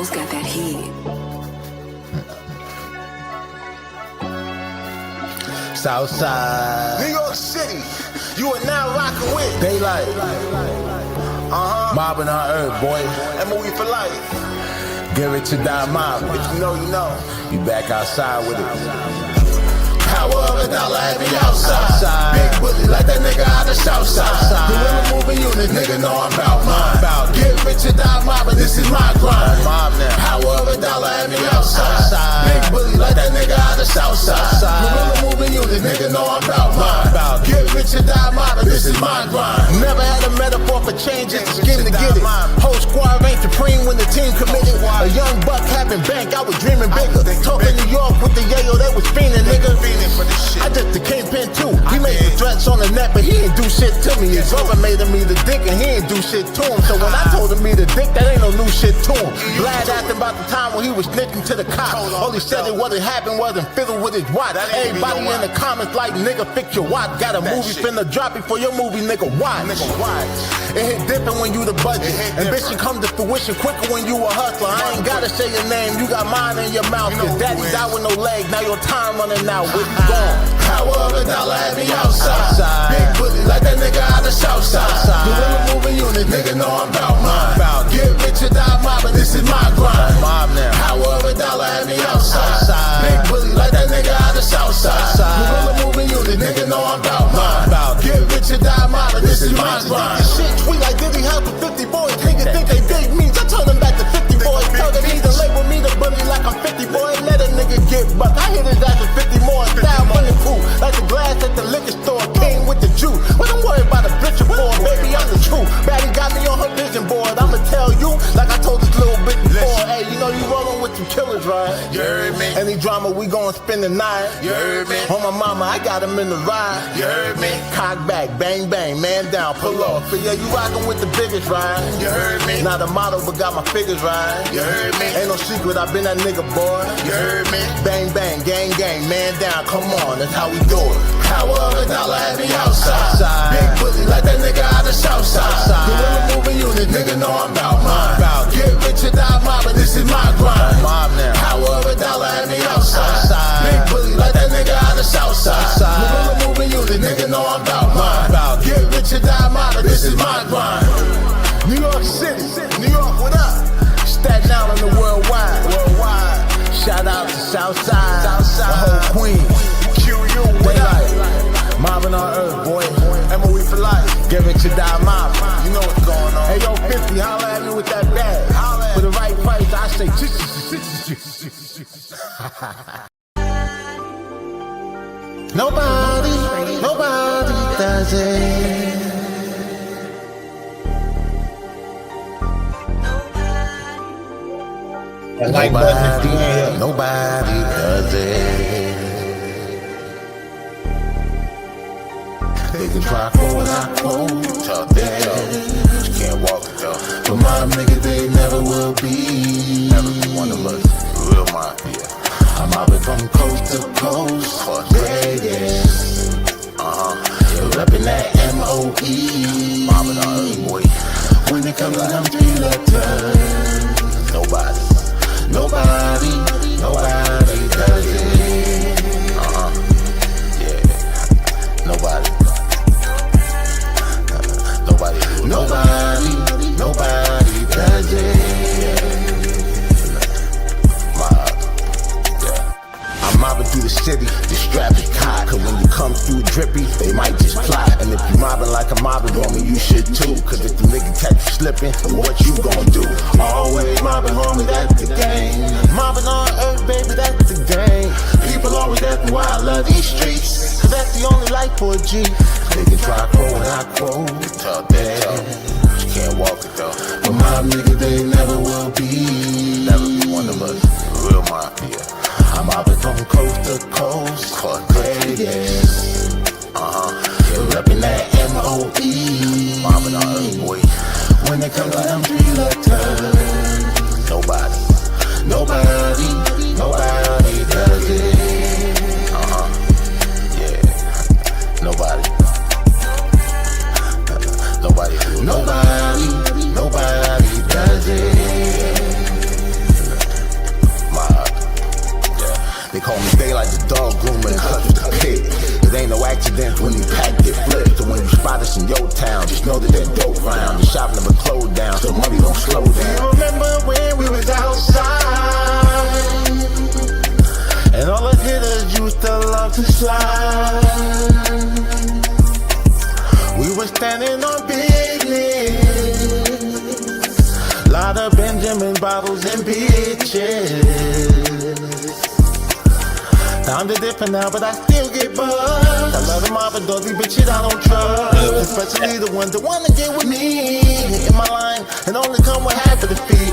Soul's got that heat. Southside, New York City, you are now rocking with Daalight, mobbing our earth, boy. MOE for life. Give it to die mob. If you know, you know. You back outside with it. Power of a dollar had me outside. Big bully like that nigga out the south side. Gorilla moving unit, nigga know I'm about mine. Get rich or die mobbing, this is my grind. Mob now. Power of a dollar had me outside. Big bully like that nigga out the south side. Gorilla moving unit, nigga know I'm about mine. Get rich or die mobbing, this is my grind. Never had a metaphor for change, just a scheme to get it. Whole squad ain't supreme when the team committed. A young buck having bank, I was dreaming bigger. Talking New York with the yayo, they was fiending, nigga. I just the kingpin too. He made the threats on the net, but he ain't do shit to me. His brother made him me the dick, and he ain't do shit to him. So when I told him me the dick, that ain't no new shit to him. Glad after about the time when he was snitching to the cops. All he said it what had happened wasn't fiddle with his watch. Everybody in the comments like, nigga, fix your watch. Got a movie finna drop before your movie, nigga, watch. It hit different when you the budget. Ambition come to fruition quicker when you a hustler. I ain't gotta say your name, you got mine in your mouth. Cause daddy died with no leg, now your time running out. Where you going? Power of a dollar had me outside. Big bully like that nigga out the south side. Gorilla moving unit, nigga know I'm about mine. Get rich or die mobbing, this is my grind. Power of a dollar had me outside. Big bully like that nigga out the south side. Gorilla moving unit, nigga know I'm about mine. Get rich or die mobbing, this is my grind. Shit, tweet like Diddy help for 50 boys. Niggas think they big me, I turn them back to 50 boys. Tell them either label me the bully like I'm 50 boys. Let a nigga get bucked. I hit his ass with 50 more. Style money cool, like the glass at the liquor store. Came with the juice. But don't worry about a bitch before, baby, I'm the truth. Baddie got me on her vision board. I'ma tell you, like I told this little bitch before. Hey, you know you rollin' with some killers, right? You heard me? Any drama, we gon' spend the night. You heard me? On my mama, I got him in the ride. You heard me? Cock back, bang bang, man down, pull off. But yeah, you rockin' with the biggest, right? You heard me? Not a model, but got my figures right. You heard me? Ain't no secret, I been that nigga, boy. You heard me? Bang bang, gang gang, man down, come on, that's how we do it. Power of a dollar had me outside. Big bully like that nigga out the south side. Gorilla moving unit, nigga know I'm about mine. Get rich or die mobbing, this is my grind. Power of a dollar had me outside. Big bully like that nigga out the south side. Gorilla moving unit, nigga know I'm about mine. Get rich or die mobbing, this is my grind. New York City, New York, what up? Staten Island, the worldwide. Shout out to Southside, the whole Queens. Daalight, mobbing our earth, boy. MOE for life. Give it to die mob. You know what's going on. Hey yo, 50, holla at me with that bag. For the right price, I say Nobody does it. Nobody does it. They can try quote, I quote, Talk that talk, you can't walk it though. but my nigga, they never will be. Never be one of us, real mafia. I'm mobbing from coast to coast, Vegas. Reppin' that MOE. Mobbing our earth, boy. When it comes to them three letters, nobody does it. Yeah, nobody does it. I'm mobbing through the city, the strap is tight. Cause when you come through drippy, they might just plot. And if you mobbing like I'm mobbing, homie, you should too. Cause if the nigga catch you slipping, then what you gon' do? Always mobbing, homie, that's the game. Mobbing on earth, baby, that's the game. People always ask me why I love these streets. Cause that's the only life for a G. They can try quote and I quote. talk that talk, you can't walk it though. But my nigga, they never will be. Never be one of us, real mafia. I'm mobbing from coast to coast, Vegas. Reppin' that MOE. Mobbing our earth, boy. When it comes to them three letters, nobody does it. Yeah, nobody does it. They call me Daalight, the dog groomer in touch with the pig. It ain't no accident when you pack get flipped. So when you spot us in your town, just know that that dope round. The shop never closed down, so money don't slow down. You remember when we was outside, and all the hitters used to love to slide. We were standing on business, lot of Benjamin bottles and bitches. Times are different now, but I still get buzzed. I love them all, but those bitches I don't trust. Especially the ones that wanna get with me in my line and only come with half of the fee.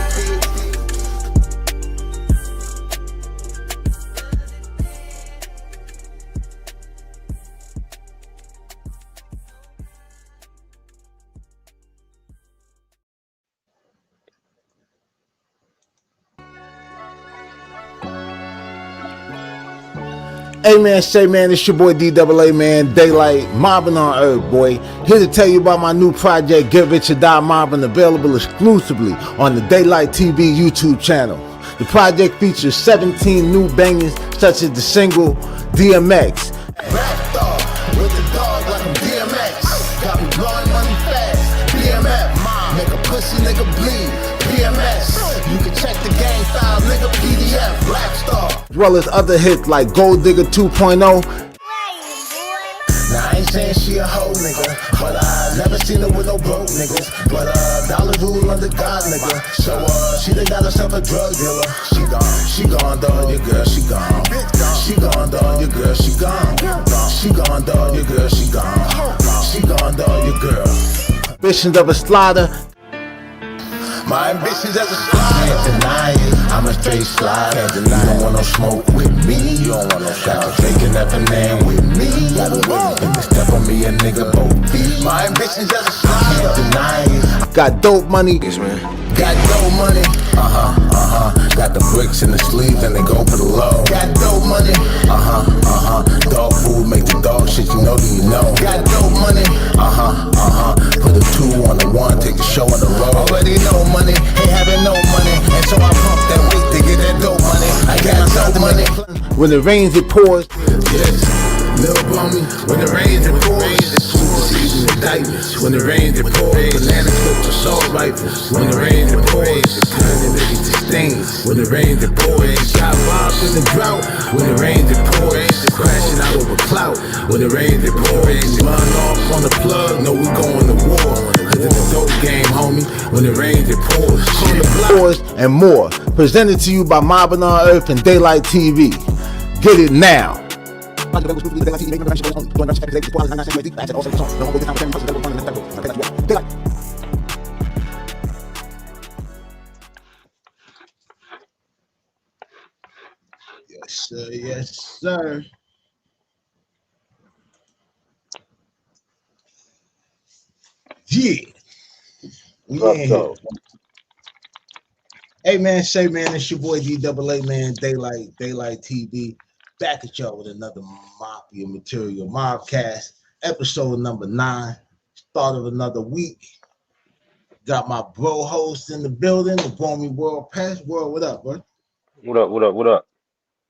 Hey man, say man, it's your boy DAA man, Daalight, mobbing on Earth, boy. Here to tell you about my new project, Get Rich or Die Mobbing, available exclusively on the Daalight TV YouTube channel. The project features 17 new bangers, such as the single DMX. Rap dog with the dog like I'm DMX. Got me blowing money fast. BMF, make a pussy nigga bleed. PMS, you can check the gang file, nigga PDF, Black Star. As well as other hits like Gold Digger 2.0. Now I ain't saying she a hoe nigga, but I never seen her with no broke niggas. But dollars rule under God nigga. So she done got herself a drug dealer. She gone dog, your girl, she gone. She gone dog, your girl, she gone. She gone dog, your girl, she gone. She gone dog, your girl. Ambitions of a slaughter. My ambitions as a slide, can't deny it. I'm a straight slide, can't deny it. You don't want no smoke with me. You don't want no shot. Taking that banana with me. Got a whip, if you step on me, a nigga both feet. My ambitions as a slide, can't deny it. Got dope money, yes man. Got dope money, Got the bricks in the sleeves and they go for the low. Got dope money, Dog food make the dog shit, you know that you know. Got dope money, Put a 2 on the 1, take the show on the road. Already know money, ain't having no money, and so I pump that weight to get that dope money. I got dope money. When it rains, it pours. Yes, little bummy. When it rains, it pours. Superseding indictments. When it rains, it pours. Banana clips, assault rifles. When it rains, it pours. It's turning niggas to stains. When it rains, it pours. Shot bombs in the drought. When it rains, it pours. Crashing out over clout. When it rains, it pours. Run off on the plug. No, we going to war. Cause it's a dope game, homie. When it rains, it pours. On the block. And more. Presented to you by Mobbing on Earth and Daalight TV. Get it now. Yes, sir. Yes, sir. Yeah. Yeah. Hey man, say man, it's your boy DAA man, Daalight TV, back at y'all with another Mafia material Mobcast, episode number 9, start of another week. Got my bro host in the building, the Boomy World Pass. World, what up, bro? What up?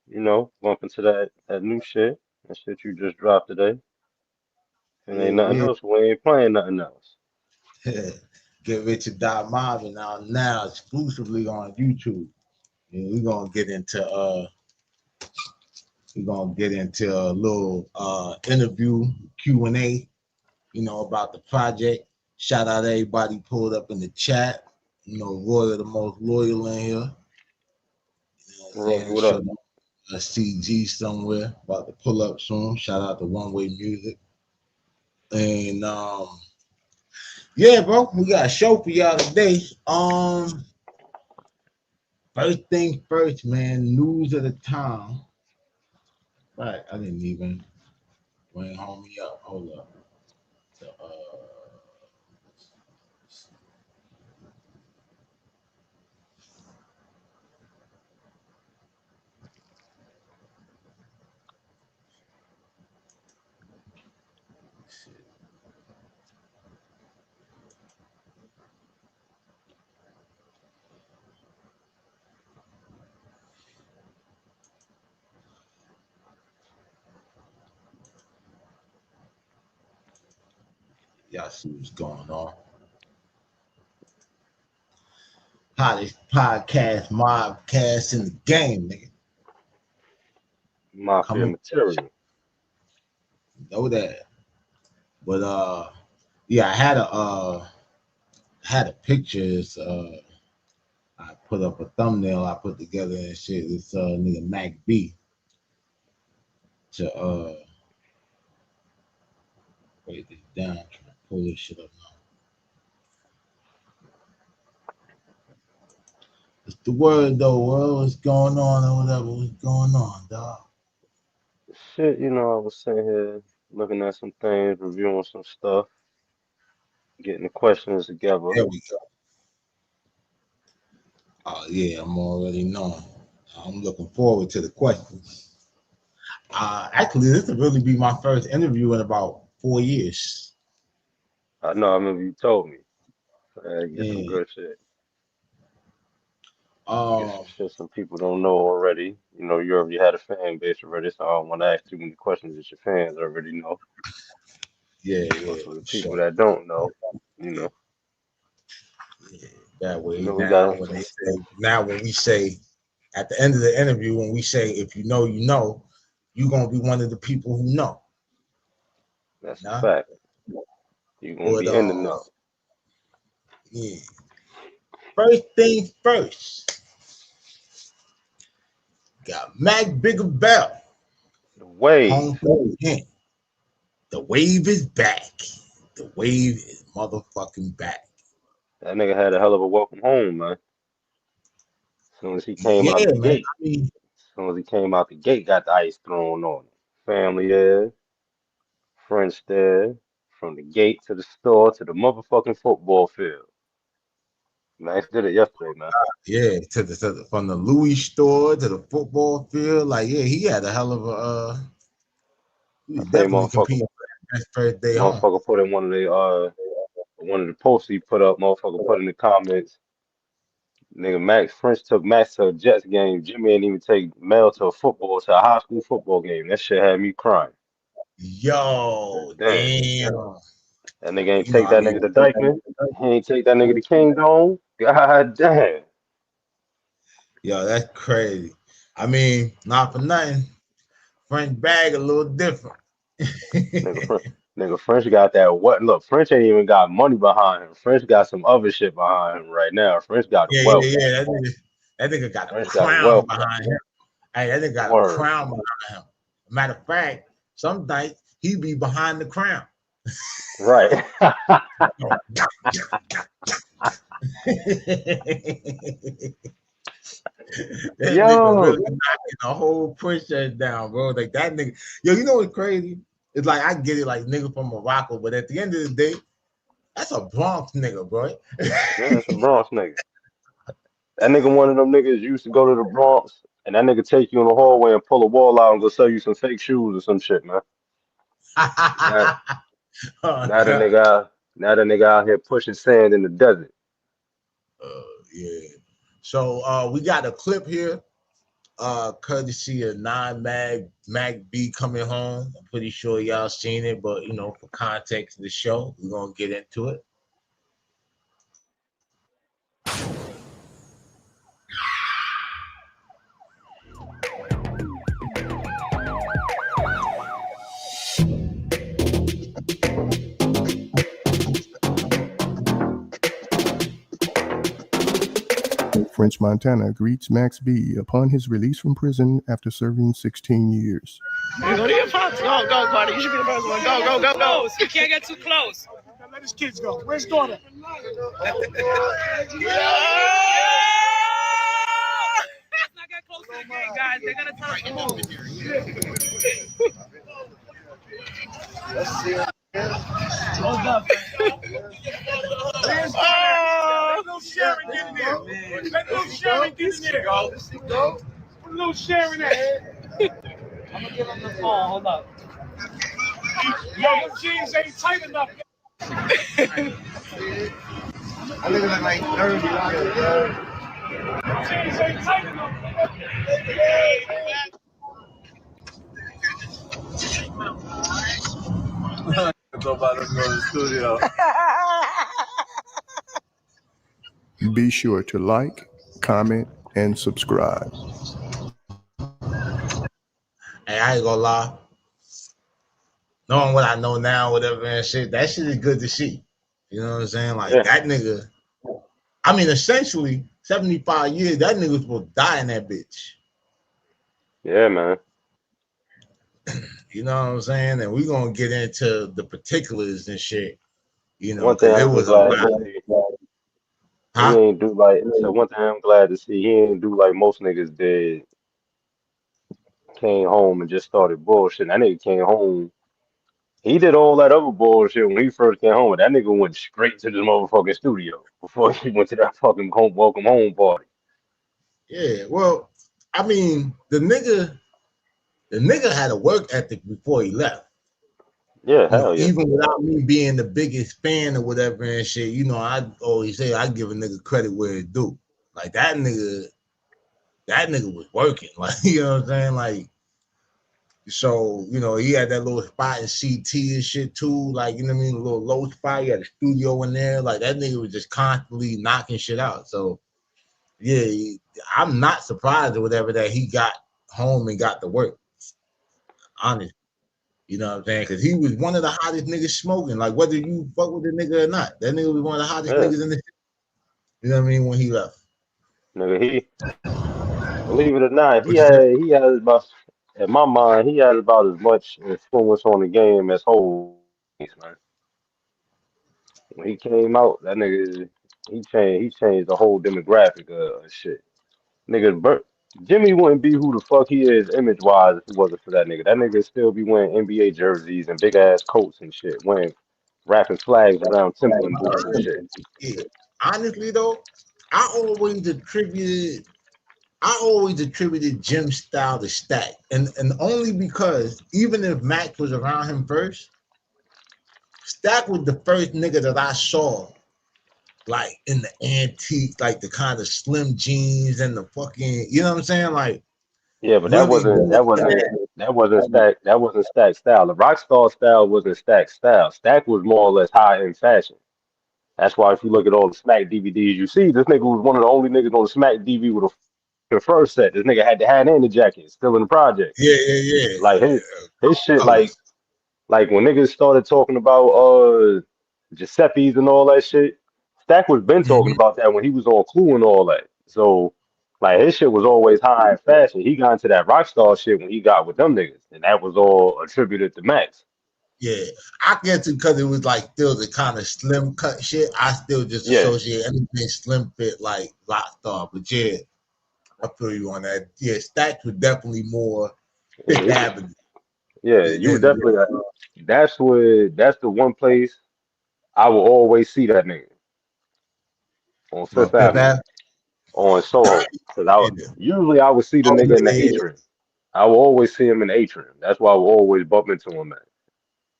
You know, bumping to that new shit. That shit you just dropped today. And ain't nothing Yeah, else. We ain't playing nothing else. yeah. Get Rich or Die Mobbing now exclusively on YouTube. And we're gonna get into a little interview Q&A, about the project. Shout out to everybody pulled up in the chat. Roy, the most loyal in here. What up? A CG somewhere about to pull up soon. Shout out to One Way Music. And yeah, bro, we got a show for y'all today. First thing first, man. News of the town. Right, I didn't even bring homie up. Hold up. So, Y'all see what's going on. Hottest podcast, Mobcast in the game, nigga. Mafia material. Know that. But yeah, I had a pictures. I put up a thumbnail I put together and shit. It's nigga Mac B to wait this down, trying to pull this shit up now. It's the word though, world. What's going on or whatever? What's going on, dog? Shit, I was sitting here looking at some things, reviewing some stuff, getting the questions together. There we go. Oh yeah, I'm already knowing. I'm looking forward to the questions. Actually, this will really be my first interview in about 4 years. I know, I remember you told me. Get some Yeah. good shit. Get some shit some people don't know already. You already had a fan base already, so I don't want to ask too many questions that your fans already know. Yeah. But for the people that don't know, Yeah, that way we now got when we say at the end of the interview, when we say if you know, you're gonna be one of the people who know. that's a fact. You're gonna be in the know. Yeah. First things first. Got Mac Bigger Bell. The wave. Home field again. The wave is back. The wave is motherfucking back. That nigga had a hell of a welcome home, man. As soon as he came out the gate. As soon as he came out the gate, got the ice thrown on him. Family there, friends there, from the gate to the store to the motherfucking football field. Max did it yesterday, man. Yeah, from the Louis store to the football field. Like, yeah, he had a hell of a he was definitely competing for that best first day home. Motherfucker put in one of the posts he put up, motherfucker put in the comments. Nigga, French took Max to a Jets game. Jimmy didn't even take Mel to a high school football game. That shit had me crying. Yo, damn. That nigga ain't take that nigga to Dykeman. He ain't take that nigga to King Dome. God damn. Yo, that's crazy. I mean, not for nothing. French bag a little different. Nigga, French got that what? Look, French ain't even got money behind him. French got some other shit behind him right now. French got wealth. Yeah. That nigga got a crown behind him. Hey, that nigga got a crown behind him. Matter of fact, some nights he be behind the crown. Right. That nigga really knocking the whole push-up down, bro. Like that nigga. Yo, you know what's crazy? It's like I get it, like nigga from Morocco, but at the end of the day, that's a Bronx nigga, bro. Yeah, that's a Bronx nigga. That nigga one of them niggas used to go to the Bronx, and that nigga take you in the hallway and pull a wall out and go sell you some fake shoes or some shit, man. Now the nigga out here pushing sand in the desert. Yeah. So we got a clip here, courtesy of Mac B coming home. I'm pretty sure y'all seen it, but for context of the show, we're gonna get into it. French Montana greets Max B upon his release from prison after serving 16 years. Go to your pops. Go, Carter. You should be the first one. Go. You can't get too close. Let his kids go. Where's daughter? Let's not get close to the gate, guys. They're going to tell us to move. Let's see. Hold up. Let little Sharon get in there. Let little Sharon get in there. Go. Put little Sharon there. I'm gonna give him the phone. Hold up. Yo, your jeans ain't tight enough. I look at like 30. Your jeans ain't tight enough. Nobody go to the studio. Be sure to like, comment, and subscribe. Hey, I ain't gonna lie. Knowing what I know now, whatever and shit, that shit is good to see. You know what I'm saying? Like that nigga. I mean, essentially, 75 years, that nigga was supposed to die in that bitch. Yeah, man. You know what I'm saying? And we're gonna get into the particulars and shit. You know, One thing because it I'm was a glad lot. to see, he ain't do like. So one thing I'm glad to see, he ain't do like most niggas did. Came home and just started bullshit. That nigga came home. He did all that other bullshit when he first came home. But that nigga went straight to the motherfucking studio before he went to that fucking welcome home party. Yeah, well, I mean, the nigga had a work ethic before he left. Yeah, You hell know, yeah. even without me being the biggest fan or whatever and shit, you know, I always say I give a nigga credit where it's due. Like that nigga was working. Like, you know what I'm saying? Like, so, you know, he had that little spot in CT and shit too. Like, you know what I mean? A little low spot. He had a studio in there. Like that nigga was just constantly knocking shit out. So yeah, I'm not surprised or whatever that he got home and got to work. Honest. You know what I'm saying? Because he was one of the hottest niggas smoking. Like, whether you fuck with the nigga or not, that nigga was one of the hottest niggas in the shit. You know what I mean? When he left. Nigga, believe it or not, he had about, in my mind, he had about as much influence on the game as whole, man. When he came out, that nigga, he changed the whole demographic of shit. Nigga, Jimmy wouldn't be who the fuck he is image wise if it wasn't for that nigga. That nigga still be wearing NBA jerseys and big ass coats and shit, wearing wrapping flags around Timberland boots and shit. Yeah. Honestly though, I always attributed Jim's style to Stack. And only because even if Max was around him first, Stack was the first nigga that I saw like in the antique, like the kind of slim jeans and the fucking, you know what I'm saying? Like Yeah, but really that wasn't Stack style. The Rockstar style wasn't Stack style. Stack was more or less high end fashion. That's why if you look at all the Smack DVDs you see, this nigga was one of the only niggas on the Smack DVD with the first set. This nigga had the hat and the jacket, still in the project. Yeah. Like his shit, like when niggas started talking about Giuseppe's and all that shit, Stack was been talking about that when he was on Clue and all that. So like his shit was always high in fashion. He got into that Rockstar shit when he got with them niggas, and that was all attributed to Max. Yeah, I get it because it was like still the kind of slim cut shit. I still just associate anything slim fit like Rockstar. But yeah, I feel you on that. Yeah, Stacks was definitely more Fifth Avenue. Yeah, you would definitely. That's the one place I will always see that nigga on Fifth Avenue, on Soho. Because usually I would see the nigga in the atrium. I will always see him in the atrium. That's why I will always bump into him, man.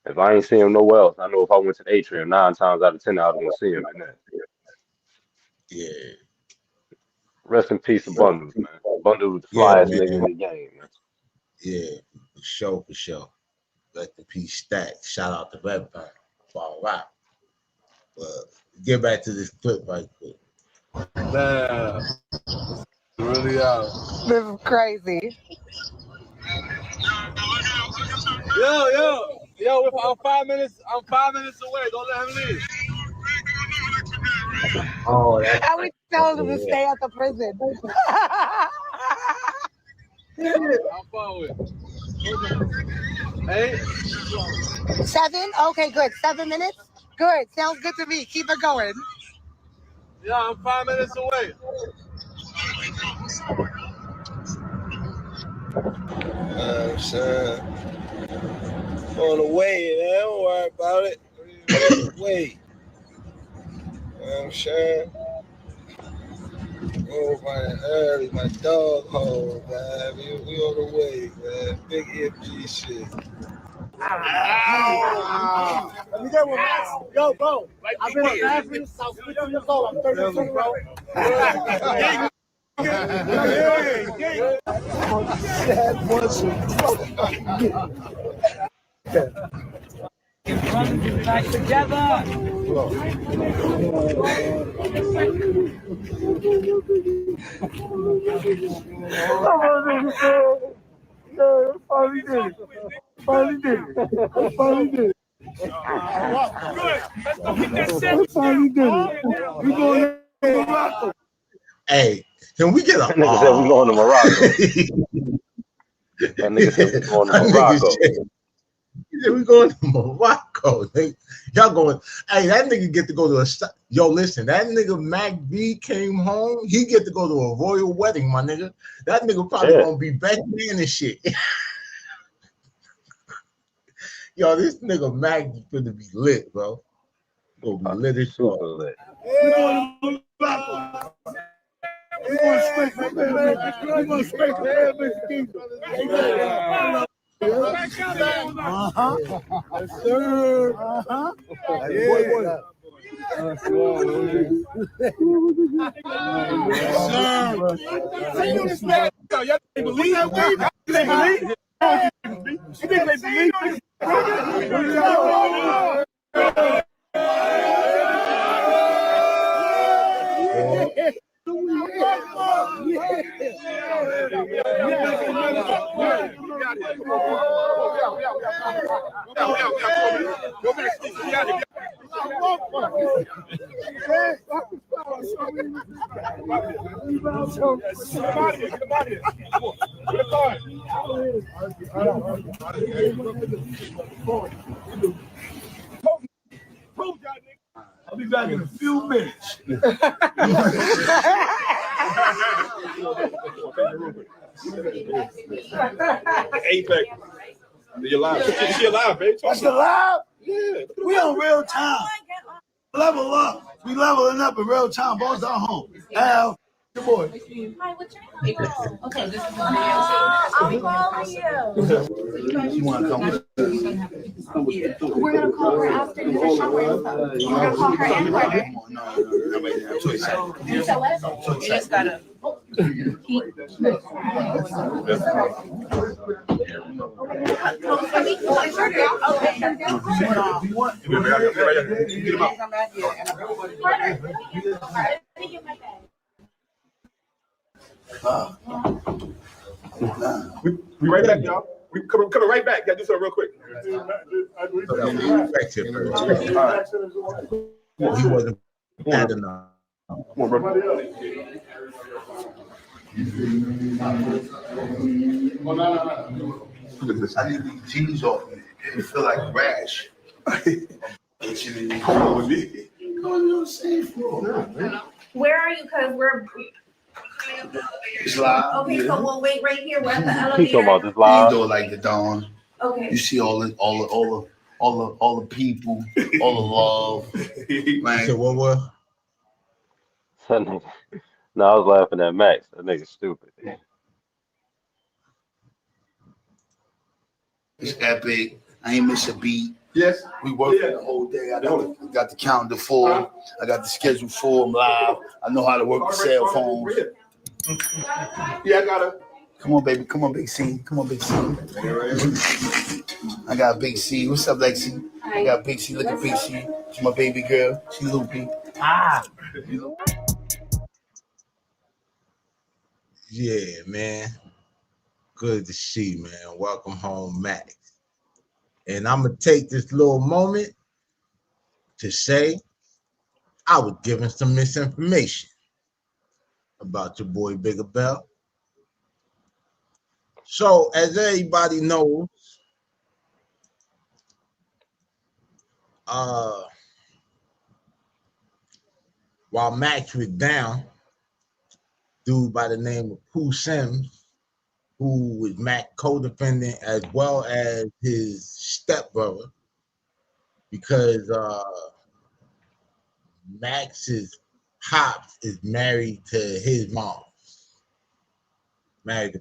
If I ain't see him nowhere else, I know if I went to the atrium, 9 times out of 10, I was gonna see him in there. Yeah. Rest in peace to Bundles, man. Bundles was the flyest nigga in the game, man. Yeah, for sure. Rest in peace, Stack. Shout out to Red Bank. All right. But get back to this clip right quick. Man, really out. This is crazy. Yo, I'm 5 minutes away. Don't let him leave. Oh, that's how we telling him to stay at the prison? I'm fine with it. 8? 7? Okay, good. 7 minutes? Good. Sounds good to me. Keep it going. Yeah, I'm 5 minutes away. Son. On the way, man. Don't worry about it. Wait. You know what I'm saying? Oh, my early, my dog hole, man. We on the way, man. Big FG shit. Let me get one, Max. Yo, bro. I've been on bathroom since I was 15 years old. I'm 32, bro. Back together. Finally did it. Finally did it. Finally did it. Good. Let's go get that set. Finally did it. We going to Morocco. Hey, can we get a? That nigga said we going to Morocco. That nigga said we going to Morocco. He said we going to Morocco. Y'all going? Hey, that nigga get to go to a. Yo, listen, that nigga Mac B came home. He get to go to a royal wedding, my nigga. That nigga probably gonna be back man and shit. Yo, this nigga Mac is gonna be lit, bro. Gonna be lit as shit. Lit. We're going straight for the Uh-huh. Yes, sir. Uh-huh. Yeah. Yes, sir. Y'all believe that way? They believe? You think they believe? I'll be back in a few minutes. Apex. You're live. She alive, babe. That's alive? Yeah. We on real time. Level up. We leveling up in real time. Both are home. Al, your boy. Hi, what's your name? Okay, this is I'll call you. You want to come with? We're gonna call her after you finish up. We're gonna call her and Carter. No. I'm so excited. You tell us. You just gotta. We right back, y'all. We coming right back. Gotta do something real quick. He wasn't bad enough. Come on, brother. I need these jeans off me. It feel like rash. Where are you? Cause we're. It's live. Okay, so we'll wait right here. We're at the He elevator. talking about this You live. do it like the dawn. Okay. You see all the people, all the love. Man. So what? That nigga. No, I was laughing at Max. That nigga stupid. It's epic. I ain't miss a beat. Yes. We worked the whole day. I got the calendar full. I got the schedule full. I'm live. I know how to work the cell phones. Yeah, I gotta. Come on, baby. Come on, Big C. Come on, Big C. I got Big C. What's up, Lexi? I got Big C. Look at Big C. She's my baby girl. She loopy. Yeah, man. Good to see, man. Welcome home, Max. And I'm going to take this little moment to say I was given some misinformation about your boy Bigger Bell. So, as everybody knows, while Max was down, dude by the name of Pooh Sims, who was Mac co-defendant as well as his stepbrother, because Max's pops is married to his mom, married to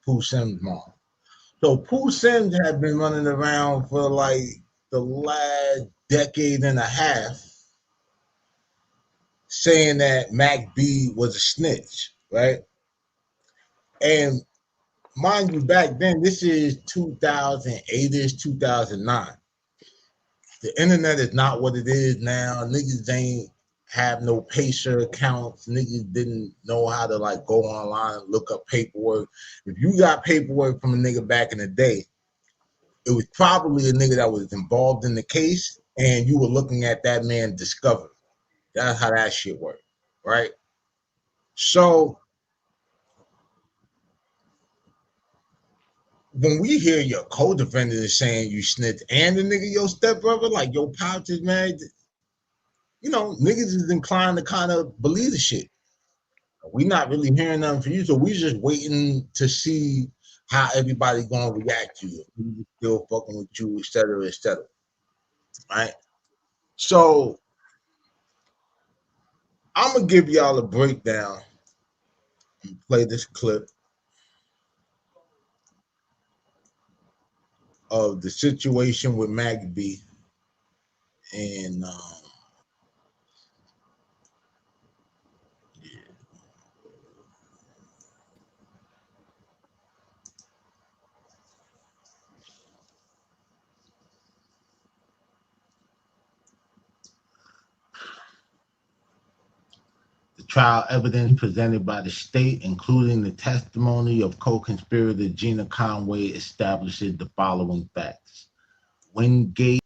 Pooh Sims' mom. So Pooh Sims had been running around for like the last decade and a half saying that Mac B was a snitch, right? And mind you, back then, this is 2008-ish, 2009. The internet is not what it is now. Niggas ain't have no Pacer accounts. Niggas didn't know how to like go online and look up paperwork. If you got paperwork from a nigga back in the day, it was probably a nigga that was involved in the case, and you were looking at that man discovery. That's how that shit worked, right? So when we hear your co-defendant is saying you snitch and the nigga your stepbrother, like your pops is married, you know, niggas is inclined to kind of believe the shit. We not really hearing nothing from you, so we just waiting to see how everybody gonna react to you. We still fucking with you, et cetera, et cetera. Right? So I'm gonna give y'all a breakdown and play this clip of the situation with Maggie B and the trial evidence presented by the state, including the testimony of co-conspirator Gina Conway, establishes the following facts. Wingate,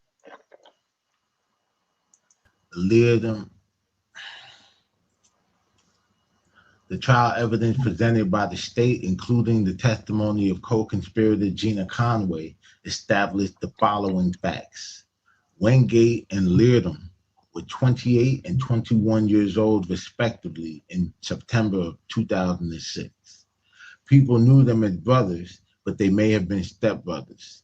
Leardom. The trial evidence presented by the state, including the testimony of co-conspirator Gina Conway, established the following facts. Wingate and Leardom were 28 and 21 years old, respectively, in September of 2006. People knew them as brothers, but they may have been stepbrothers.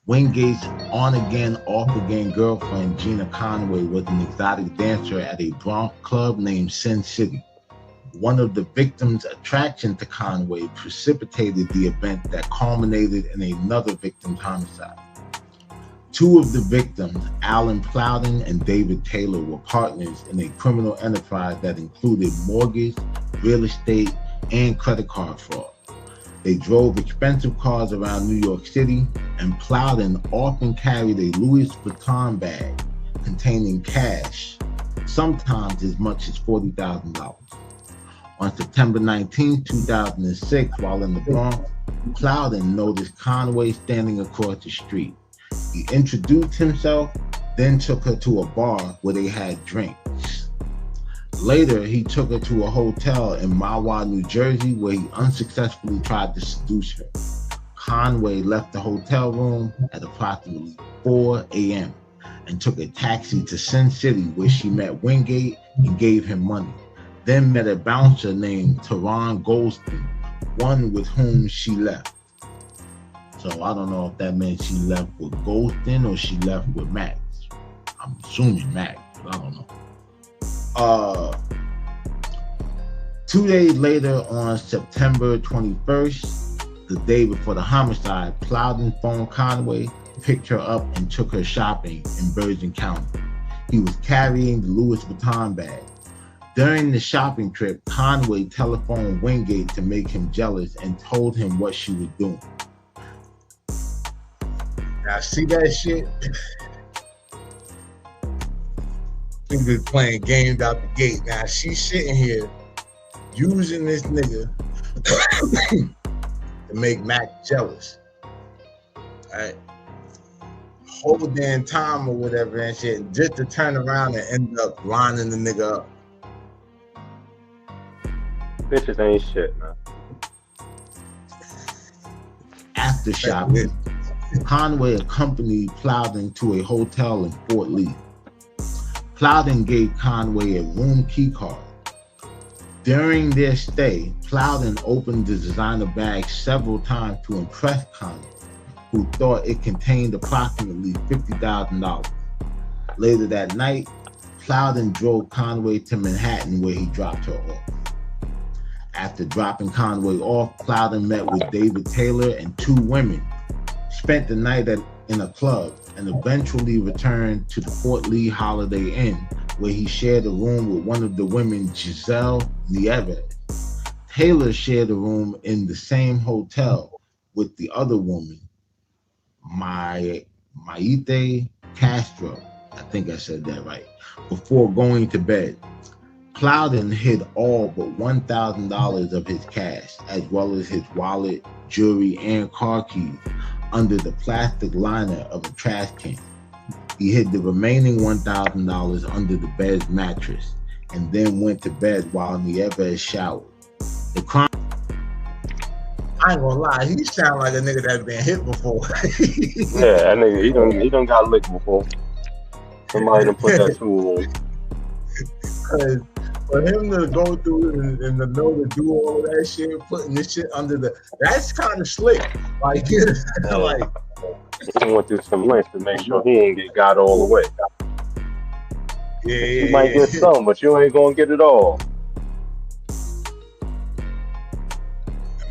Wingate's on-again, off-again girlfriend, Gina Conway, was an exotic dancer at a Bronx club named Sin City. One of the victims' attraction to Conway precipitated the event that culminated in another victim's homicide. Two of the victims, Alan Plowden and David Taylor, were partners in a criminal enterprise that included mortgage, real estate, and credit card fraud. They drove expensive cars around New York City, and Plowden often carried a Louis Vuitton bag containing cash, sometimes as much as $40,000. On September 19, 2006, while in the Bronx, Plowden noticed Conway standing across the street. He introduced himself, then took her to a bar where they had drinks. Later, he took her to a hotel in Mahwah, New Jersey, where he unsuccessfully tried to seduce her. Conway left the hotel room at approximately 4 a.m. and took a taxi to Sin City, where she met Wingate and gave him money. Then met a bouncer named Teron Goldston, one with whom she left. So I don't know if that meant she left with Goldston or she left with Max. I'm assuming Max, but I don't know. 2 days later, on September 21st, the day before the homicide, Plowden phoned Conway, picked her up, and took her shopping in Bergen County. He was carrying the Louis Vuitton bag. During the shopping trip, Conway telephoned Wingate to make him jealous and told him what she was doing. Now, see that shit? He was playing games out the gate. Now, she's sitting here using this nigga to make Mac jealous. All right? Whole damn time or whatever and shit, just to turn around and end up lining the nigga up. Bitches ain't shit, man. After shopping, Conway accompanied Plowden to a hotel in Fort Lee. Plowden gave Conway a room key card. During their stay, Plowden opened the designer bag several times to impress Conway, who thought it contained approximately $50,000. Later that night, Plowden drove Conway to Manhattan, where he dropped her off. After dropping Conway off, Plowden met with David Taylor and two women, spent the night in a club, and eventually returned to the Fort Lee Holiday Inn, where he shared a room with one of the women, Giselle Nieves. Taylor shared a room in the same hotel with the other woman, Maite Castro, I think I said that right, before going to bed. Plowden hid all but $1,000 of his cash, as well as his wallet, jewelry, and car keys under the plastic liner of a trash can. He hid the remaining $1,000 under the bed's mattress and then went to bed while Nieves showered. The crime... I ain't gonna lie, he sound like a nigga that's been hit before. Yeah, that nigga, he done got licked before. Somebody done put that tool on. Because for him to go through and to know to do all of that shit, putting this shit under the... That's kind of slick. Like, he went through some lengths to make sure he ain't get got all the way. Yeah, you might get some, but you ain't gonna get it all.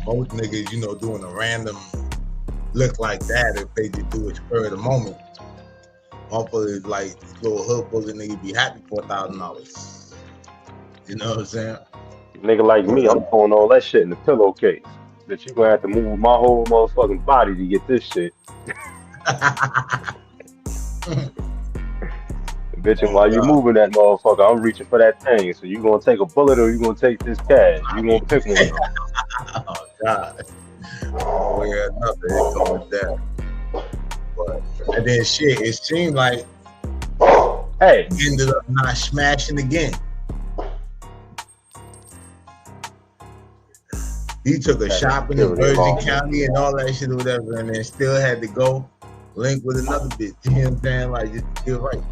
Most niggas, you know, doing a random look like that, if they just do it spur of the moment, motherfuckers like little hood bullet nigga be happy for $1,000. You know what I'm saying? Nigga like me, I'm pulling all that shit in the pillowcase. That you gonna have to move my whole motherfucking body to get this shit. Bitch, while you moving that motherfucker, I'm reaching for that thing. So you gonna take a bullet or you gonna take this cash? You gonna pick one. Oh God. Oh yeah, nothing. It goes down. But and then shit, it seemed like hey, he ended up not smashing again. He took a shopping in Virgin County and all that shit or whatever, and then still had to go link with another bitch. You know what I'm saying? Like, just feel right.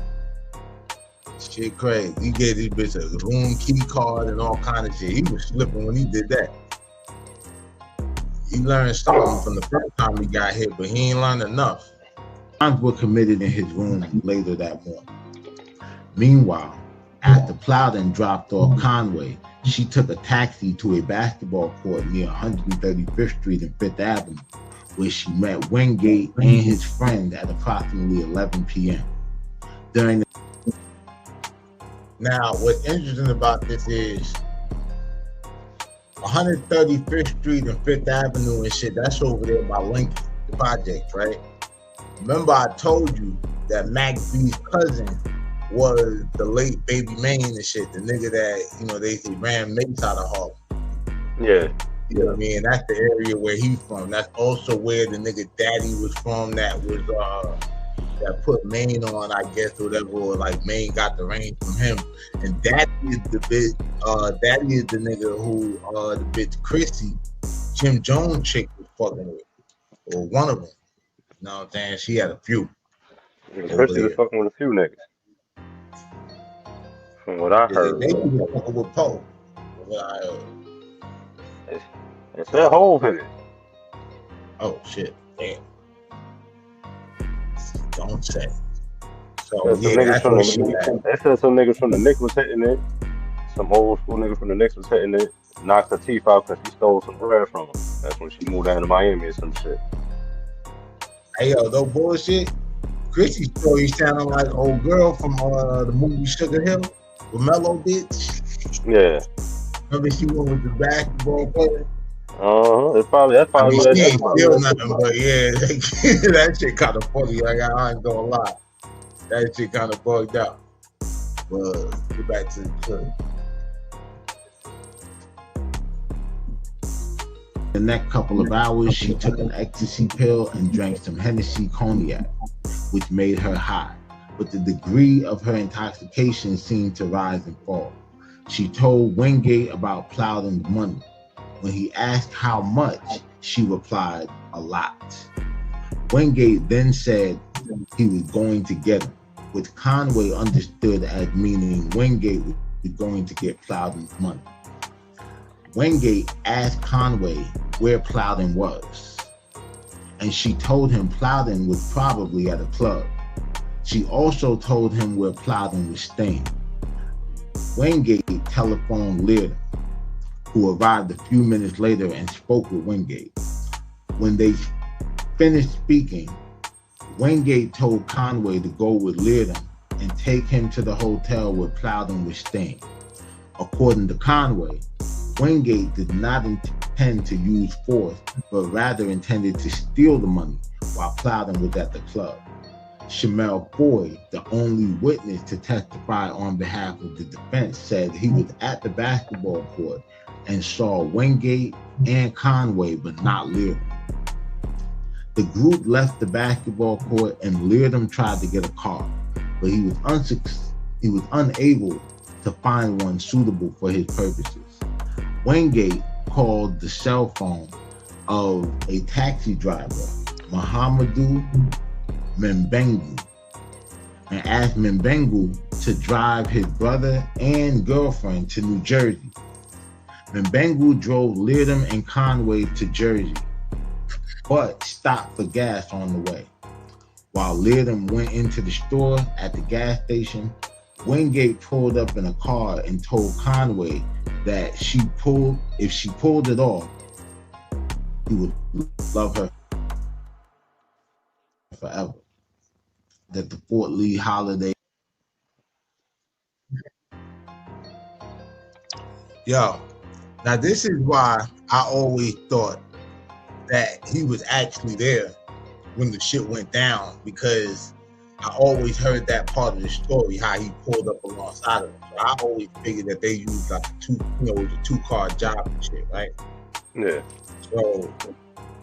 Shit crazy. He gave this bitch a room key card and all kind of shit. He was slipping when he did that. He learned something from the first time he got hit, but he ain't learned enough. Crimes were committed in his room later that morning. Meanwhile, after Plowden dropped off Conway, she took a taxi to a basketball court near 135th Street and 5th Avenue, where she met Wingate and his friend at approximately 11 p.m. Now, what's interesting about this is 135th Street and 5th Avenue and shit, that's over there by Lincoln Project, right? Remember I told you that Mac B's cousin was the late Baby Maine and shit, the nigga that, you know, they ran mates out of Harlem. Yeah. You know what I mean? That's the area where he's from. That's also where the nigga Daddy was from that was, that put Maine on, I guess, or whatever, or like Maine got the range from him. And Daddy is the bitch, Daddy is the nigga who, the bitch Chrissy, Jim Jones chick was fucking with, or one of them. You know what I'm saying? She had a few. Chrissy was fucking with a few niggas. From what I heard. They were fucking with Poe. What I heard. It's that hole in it. Oh shit! Damn. Don't say. So yeah, they said some niggas from the Knicks was hitting it. Some old school niggas from the Knicks was hitting it. Knocked her teeth out because she stole some bread from him. That's when she moved down to Miami or some shit. Hey yo, no bullshit. Chrissy's story sounding like old girl from the movie Sugar Hill with Mello bitch. Yeah. Remember she went with the basketball player? That's probably she ain't still nothing, but yeah, that shit kind of funny. Like I ain't gonna lie, that shit kind of bugged out. But get back to the clip. The next couple of hours, she took an ecstasy pill and drank some Hennessy cognac, which made her high. But the degree of her intoxication seemed to rise and fall. She told Wingate about Plowden's money. When he asked how much, she replied, a lot. Wingate then said he was going to get him, which Conway understood as meaning Wingate was going to get Plowden's money. Wingate asked Conway where Plowden was, and she told him Plowden was probably at a club. She also told him where Plowden was staying. Wingate telephoned Leardon, who arrived a few minutes later and spoke with Wingate. When they finished speaking, Wingate told Conway to go with Leardon and take him to the hotel where Plowden was staying. According to Conway, Wingate did not intend to use force, but rather intended to steal the money while Plowden was at the club. Shamel Foy, the only witness to testify on behalf of the defense, said he was at the basketball court and saw Wingate and Conway, but not Leardom. The group left the basketball court and Leardom tried to get a car, but he was unable to find one suitable for his purposes. Wingate called the cell phone of a taxi driver, Muhammadu Mbengu, and asked Mbengu to drive his brother and girlfriend to New Jersey. Mbengu drove Leardom and Conway to Jersey, but stopped for gas on the way. While Leardom went into the store at the gas station, Wingate pulled up in a car and told Conway that if she pulled it off, he would love her forever. That the Fort Lee holiday. Yo, now this is why I always thought that he was actually there when the shit went down, because I always heard that part of the story, how he pulled up alongside of him. So I always figured that they used like a two-car job and shit, right? Yeah.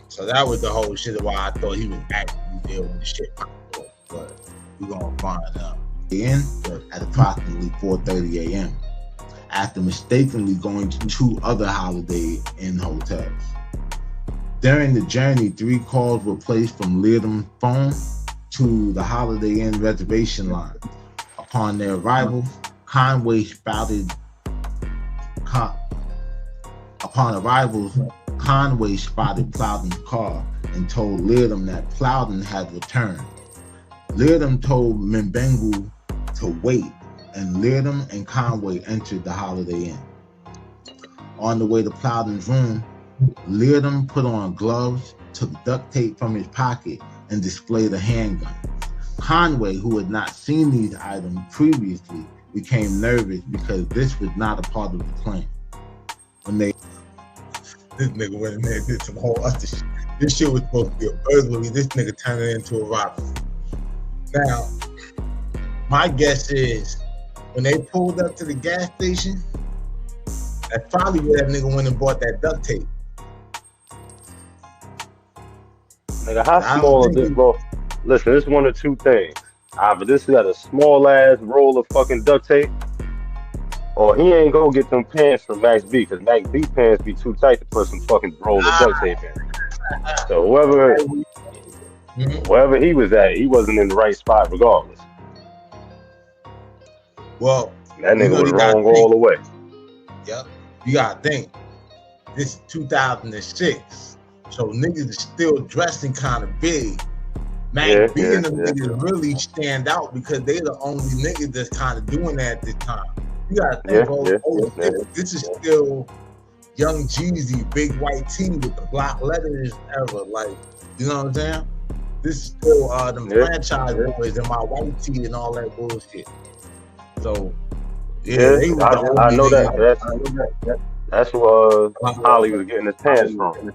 So that was the whole shit of why I thought he was actually there when the shit popped up. But we're gonna find out. At approximately 4:30 a.m. after mistakenly going to two other Holiday Inn hotels. During the journey, 3 calls were placed from Leardom's phone to the Holiday Inn reservation line. Upon their arrival, Conway spotted Plowden's car and told Leardom that Plowden had returned. Leardom told Mbengu to wait, and Leardom and Conway entered the Holiday Inn. On the way to Plowden's room, Leardom put on gloves, took duct tape from his pocket, and displayed a handgun. Conway, who had not seen these items previously, became nervous because this was not a part of the plan. This nigga went in there and did some whole other shit. This shit was supposed to be a burglary. This nigga turned it into a robbery. Now, my guess is when they pulled up to the gas station, that's probably where that nigga went and bought that duct tape. Nigga, how small is this, bro? Listen, it's one of two things. Either this got a small ass roll of fucking duct tape, or he ain't gonna get them pants from Max B, because Max B pants be too tight to put some fucking roll of duct tape in. So wherever he was at, he wasn't in the right spot regardless. Well, that nigga was wrong all the way. Yep. You gotta think, this is 2006, so niggas is still dressing kind of big. Max B and them niggas really stand out because they the only niggas that's kind of doing that at this time. You gotta think, this is still Young Jeezy, big white tee with the block letters ever. Like, you know what I'm saying? This is still them franchise boys and my white tee and all that bullshit. So, I know that. That's where Holly was getting his pants from.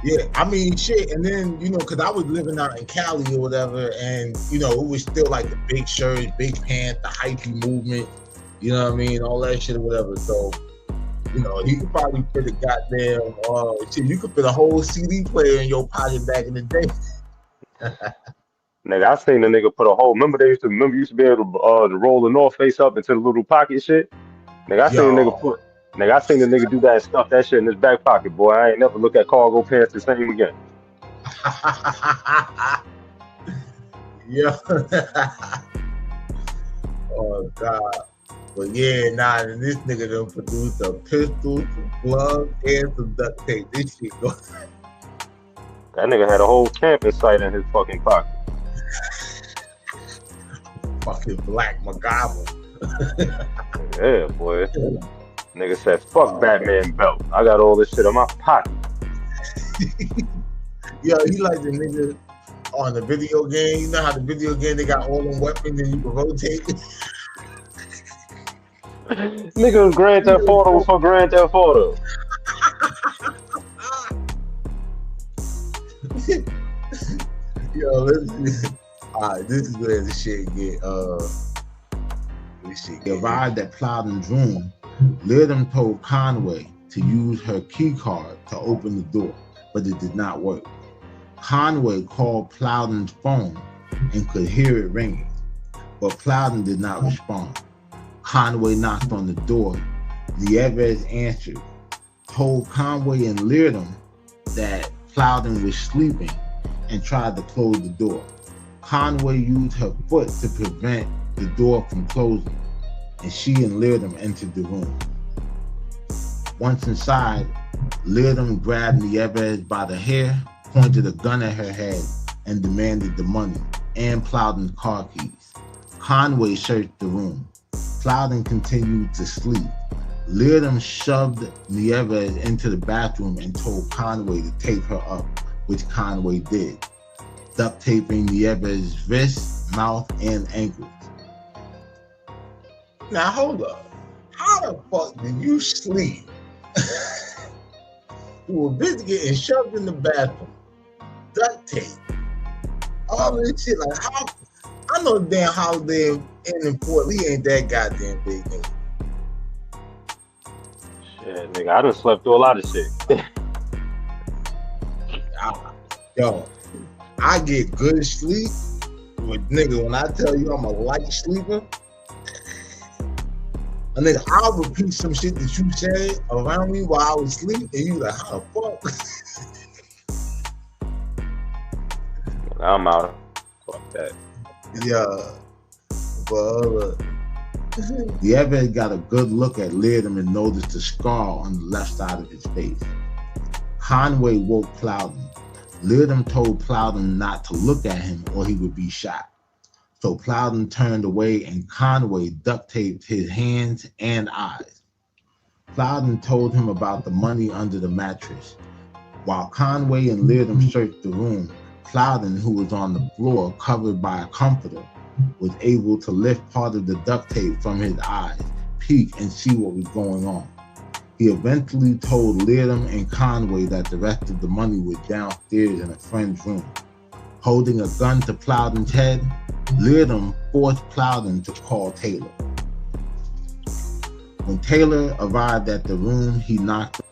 Yeah, I mean, shit. And then, you know, because I was living out in Cali or whatever, and, you know, it was still like the big shirts, big pants, the hypey movement, you know what I mean? All that shit or whatever. So, you know, you could probably put a goddamn, shit, you could put a whole CD player in your pocket back in the day. Nigga, I seen the nigga put a whole, remember you used to be able to roll the North Face up into the little pocket shit? Nigga, I seen the nigga do that and stuff that shit in his back pocket, boy. I ain't never look at cargo pants the same again. Yeah. Oh, God. But yeah, this nigga done produced a pistol, some gloves, and some duct tape. This shit goes. That nigga had a whole camping site in his fucking pocket. Fucking Black MacGyver. Yeah, boy. Nigga said, fuck Batman belt. I got all this shit in my pocket. Yo, he like the nigga on the video game. You know how the video game, they got all them weapons and you can rotate? Nigga was Grand Theft Auto for Grand Theft Auto. Yo, alright, this is where the shit get He arrived at Plowden's room. Leardom told Conway to use her key card to open the door, but it did not work. Conway called Plowden's phone and could hear it ringing, but Plowden did not respond. Conway knocked on the door. Nieves answered, told Conway and Leardom that Plowden was sleeping and tried to close the door. Conway used her foot to prevent the door from closing, and she and Leardom entered the room. Once inside, Leardom grabbed Nieves by the hair, pointed a gun at her head, and demanded the money and Plowden's car keys. Conway searched the room. Plowden continued to sleep. Leardom shoved Nieves into the bathroom and told Conway to tape her up, which Conway did, duct taping Nieves' wrists, mouth, and ankles. Now hold up. How the fuck did you sleep? You were busy getting shoved in the bathroom, duct tape, all this shit. Like, how? I know damn Holiday Inn in Fort Lee ain't that goddamn big, nigga. Shit, nigga, I done slept through a lot of shit. Yo, I get good sleep, but nigga, when I tell you I'm a light sleeper, and nigga, I'll repeat some shit that you said around me while I was asleep, and you like, how the fuck? I'm out. Fuck that. Yeah, but Nieves got a good look at Leardom and noticed a scar on the left side of his face. Conway woke Plowden. Leardom told Plowden not to look at him or he would be shot. So Plowden turned away and Conway duct taped his hands and eyes. Plowden told him about the money under the mattress. While Conway and Leardom searched the room, Plowden, who was on the floor covered by a comforter, was able to lift part of the duct tape from his eyes, peek, and see what was going on. He eventually told Leardom and Conway that the rest of the money was downstairs in a friend's room. Holding a gun to Plowden's head, Leardom forced Plowden to call Taylor. When Taylor arrived at the room, he knocked.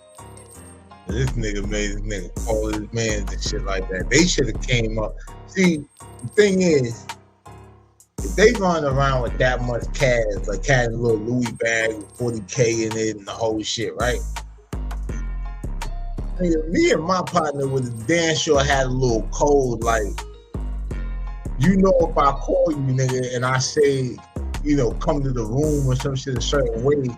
This nigga made this nigga call his man and shit like that. They should have came up. See, the thing is, if they run around with that much cash, like had a little Louis bag with 40K in it and the whole shit, right? Nigga, me and my partner would have damn sure had a little code, like, you know, if I call you, nigga, and I say, you know, come to the room or some shit a certain way,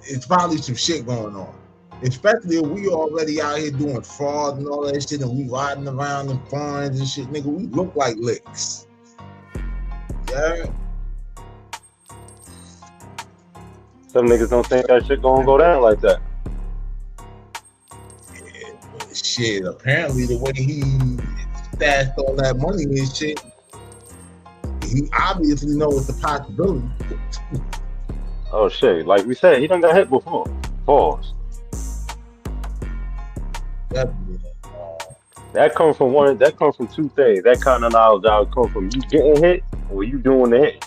it's probably some shit going on. Especially if we already out here doing fraud and all that shit, and we riding around in foreigns and shit, nigga, we look like licks. Yeah. Some niggas don't think that shit gonna go down like that. Yeah, but shit, apparently the way he stashed all that money and shit, he obviously knows the possibility. Oh shit, like we said, he done got hit before. Pause. That comes from two things. That kind of knowledge out come from you getting hit or you doing the hit.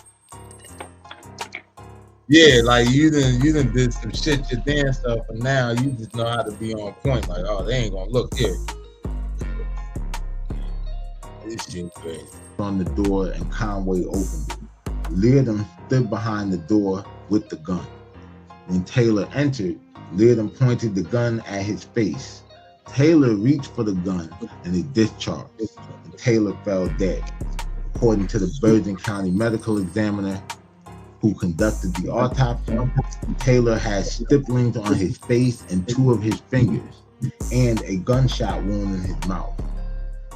Yeah, like you done did some shit your damn stuff, and now you just know how to be on point. Like, oh, they ain't gonna look here. This shit crazy. On the door and Conway opened it. Leardom stood behind the door with the gun. When Taylor entered, Leardom pointed the gun at his face. Taylor reached for the gun and it discharged, and Taylor fell dead. According to the Bergen County medical examiner who conducted the autopsy, Taylor had stipplings on his face and 2 of his fingers, and a gunshot wound in his mouth.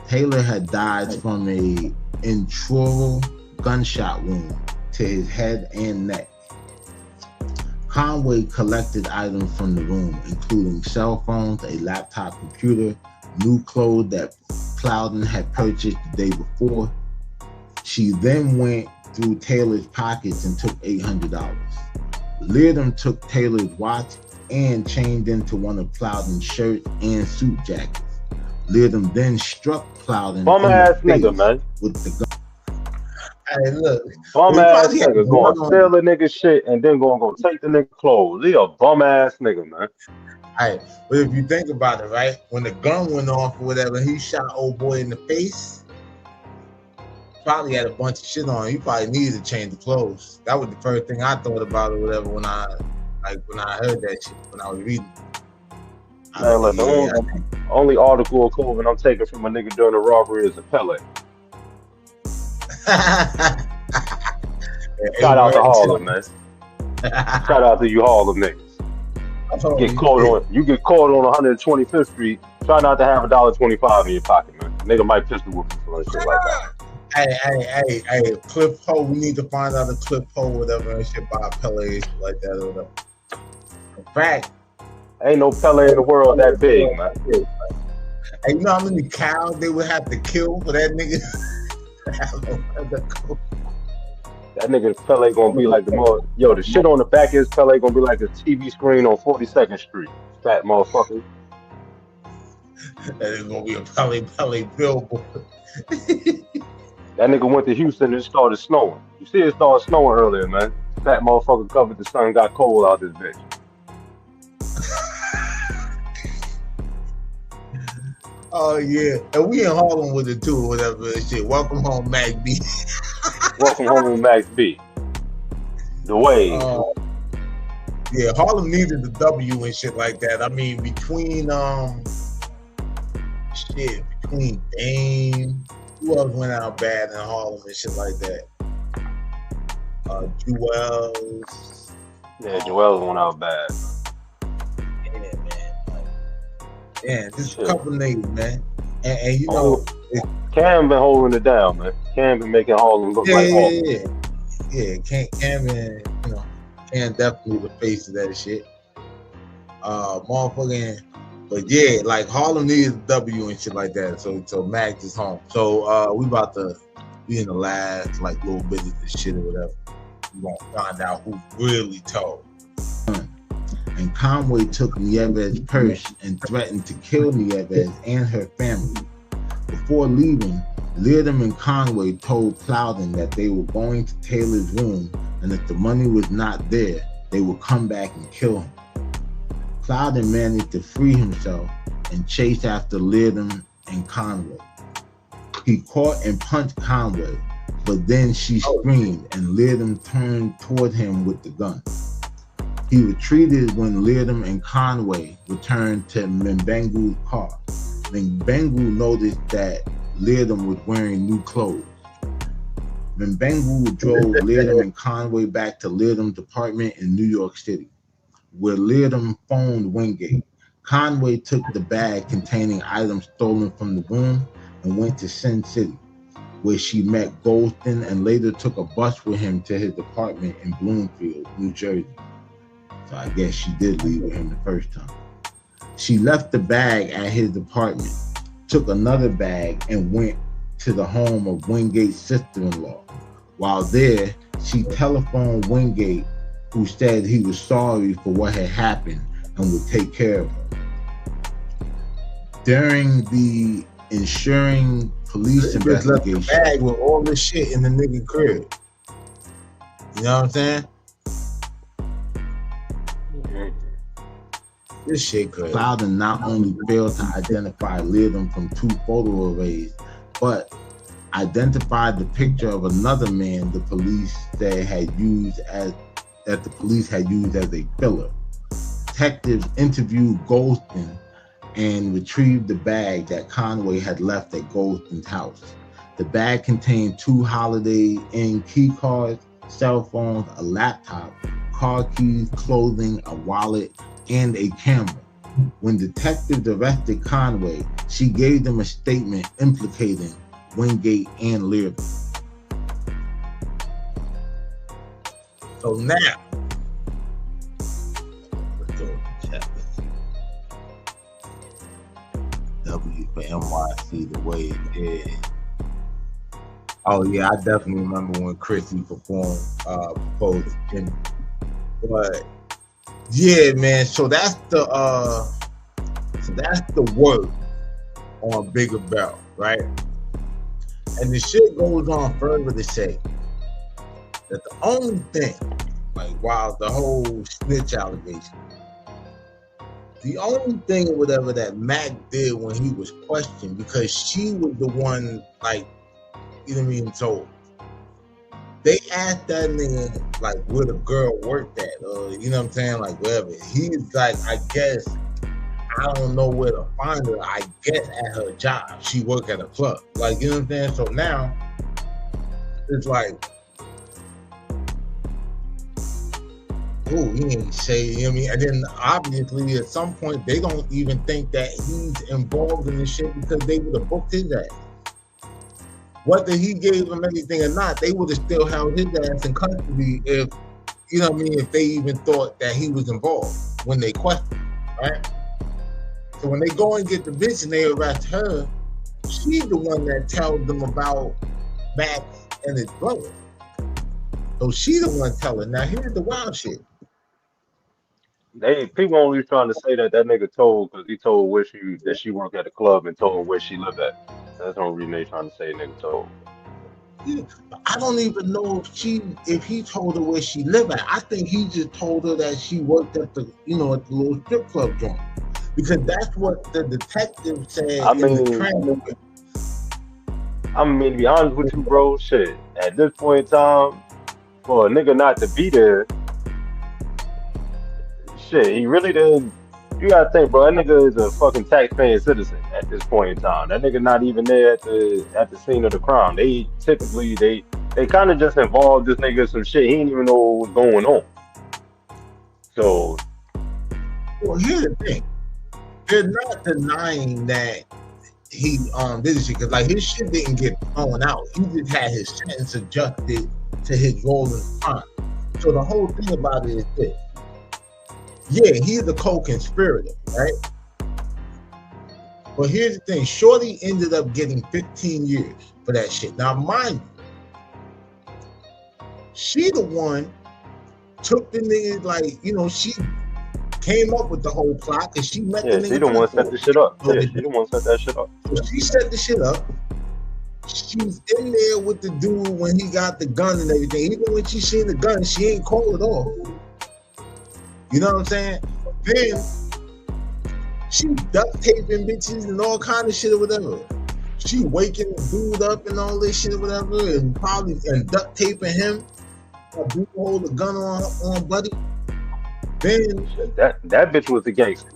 Taylor had died from a internal gunshot wound to his head and neck. Conway collected items from the room, including cell phones, a laptop computer, new clothes that Plowden had purchased the day before. She then went through Taylor's pockets and took $800. Leardom took Taylor's watch and changed into one of Plowden's shirts and suit jackets. Leardom then struck Plowden Bum ass nigga, man. with the gun. Hey, look. Bum ass nigga going to steal a nigga shit and then gonna go take the nigga clothes. He a bum ass nigga, man. Hey, but if you think about it, right? When the gun went off or whatever, he shot old boy in the face. Probably had a bunch of shit on. He probably needed to change the clothes. That was the first thing I thought about or whatever when I heard that shit, when I was reading. Man, like, the only article of clothing I'm taking from a nigga during a robbery is a pellet. Shout out to Harlem, man. Shout out to you Harlem niggas. You get caught on 125th Street. Try not to have $1.25 in your pocket, man. Nigga might pistol whip you for shit like that. Hey, Clip Ho, we need to find out a Clip Ho, whatever, and shit by Pele, shit like that, or whatever. In fact, ain't no Pele in the world that big, man. Hey, you know how many cows they would have to kill for that nigga? That nigga Pele gonna be like the shit on the back of his Pele gonna be like a TV screen on 42nd Street. Fat motherfucker. That is gonna be a Pele billboard. That nigga went to Houston and it started snowing. You see it started snowing earlier, man. Fat motherfucker covered the sun, got cold out this bitch. Oh yeah, and we in Harlem with it too, whatever shit. Welcome home, Mac B. Welcome home, Mac B. The way. Yeah, Harlem needed the W and shit like that. I mean, between Dame, who else went out bad in Harlem and shit like that? Jewels. Yeah, Jewels went out bad. Yeah, just a couple niggas, man. And you know, Cam been holding it down, man. Cam been making Harlem look like Harlem. Yeah, Cam been, Cam definitely the face of that shit. Motherfucking, but yeah, like Harlem needs a W and shit like that. So Max is home. So we about to be in the last like little bit of this shit or whatever. We gonna find out who really told. And Conway took Nieves' purse and threatened to kill Nieves and her family. Before leaving, Leardom and Conway told Plowden that they were going to Taylor's room, and if the money was not there, they would come back and kill him. Plowden managed to free himself and chase after Leardom and Conway. He caught and punched Conway, but then she screamed and Leardom turned toward him with the gun. He retreated when Leardom and Conway returned to Mbengu's car. Mbengu noticed that Leardom was wearing new clothes. Mbengu drove Leardom and Conway back to Leardom's apartment in New York City, where Leardom phoned Wingate. Conway took the bag containing items stolen from the room and went to Sin City, where she met Goldston and later took a bus with him to his apartment in Bloomfield, New Jersey. So I guess she did leave with him the first time. She left the bag at his apartment, took another bag, and went to the home of Wingate's sister-in-law. While there, she telephoned Wingate, who said he was sorry for what had happened and would take care of her. During the ensuing police investigation, left the bag with all this shit in the nigga crib. You know what I'm saying? This shit crazy. Plowden not only failed to identify Leardom from two photo arrays, but identified the picture of another man the police said had used as a filler. Detectives interviewed Goldston and retrieved the bag that Conway had left at Goldston's house. The bag contained 2 Holiday Inn key cards, cell phones, a laptop, car keys, clothing, a wallet, and a camera. When detectives arrested Conway, she gave them a statement implicating Wingate and Leardom. So now, let's go to chapter W for NYC the way it is. Oh yeah, I definitely remember when Chrissy proposed to Jimmy. But yeah, man. So that's the work on bigger barrel, right? And the shit goes on further to say that the only thing, like while the whole snitch allegation, the only thing or whatever that Mac did when he was questioned, because she was the one, like, you know what I mean, told. They asked that nigga, like, where the girl worked at, or, you know what I'm saying, like, wherever. He's like, I guess, I don't know where to find her. I guess at her job. She worked at a club. Like, you know what I'm saying? So now, it's like, oh, he ain't say, you know what I mean? And then obviously at some point they don't even think that he's involved in this shit because they would have booked his ass. Whether he gave them anything or not, they would have still held his ass in custody if, you know what I mean, if they even thought that he was involved when they questioned, right? So when they go and get the bitch and they arrest her, she's the one that tells them about Max and his brother. So she the one telling. Now here's the wild shit. People only trying to say that nigga told because he told where she worked at a club and told where she lived at. That's the only reason they trying to say nigga told. Yeah, I don't even know if he told her where she lived at. I think he just told her that she worked at the, you know, at the little strip club joint, because that's what the detective said. I mean, to be honest with you, bro. Shit, at this point in time, for a nigga not to be there, shit, he really didn't. You gotta think, bro. That nigga is a fucking tax-paying citizen at this point in time. That nigga not even there at the scene of the crime. They typically they kind of just involved this nigga in some shit. He didn't even know what was going on. So, well, here's the thing: they're not denying that he did this shit, because like his shit didn't get thrown out. He just had his sentence adjusted to his role in the crime. So the whole thing about it is this. Yeah, he's the co-conspirator, right? But here's the thing. Shorty ended up getting 15 years for that shit. Now, mind you, she the one took the nigga, like, you know, she came up with the whole plot because she met the nigga. She the one set the shit up. Yeah, she the one set that shit up. So she set the shit up. She's in there with the dude when he got the gun and everything. Even when she seen the gun, she ain't called it off. You know what I'm saying? Then she duct taping bitches and all kind of shit or whatever. She waking the dude up and all this shit or whatever, and probably duct taping him. Dude hold the gun on buddy. Then that bitch was a gangster.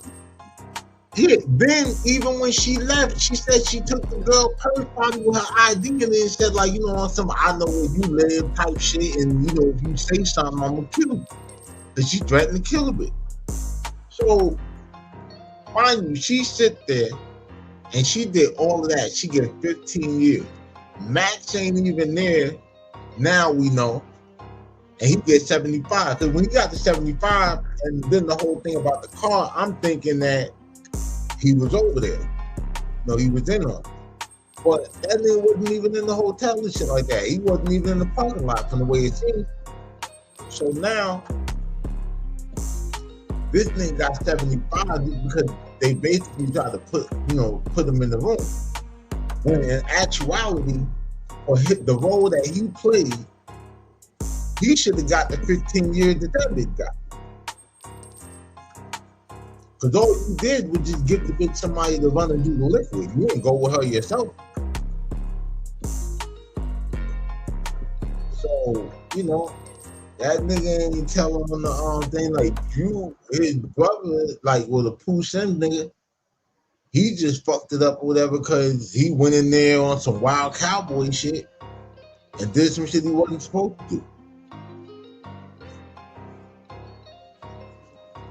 Yeah. Then even when she left, she said she took the girl purse probably with her ID and then said, like, you know, on some I know where you live type shit, and you know if you say something, I'm gonna kill you. She threatened to kill a bitch. So, mind you, she sit there and she did all of that. She get 15 years. Max ain't even there. Now we know. And he gets 75. Because when he got to 75, and then the whole thing about the car, I'm thinking that he was over there. No, he was in her. But that nigga wasn't even in the hotel and shit like that. He wasn't even in the parking lot from the way it seemed. So now, this nigga got 75 because they basically tried to put him in the room. When in actuality, or the role that he played, he should have got the 15 years that bitch got. Because all you did was just give the bitch somebody to run and do the liquid. You didn't go with her yourself. So, you know, that nigga ain't telling him the thing like you, his brother, like with a Pooh Sim nigga, he just fucked it up or whatever because he went in there on some wild cowboy shit and did some shit he wasn't supposed to do.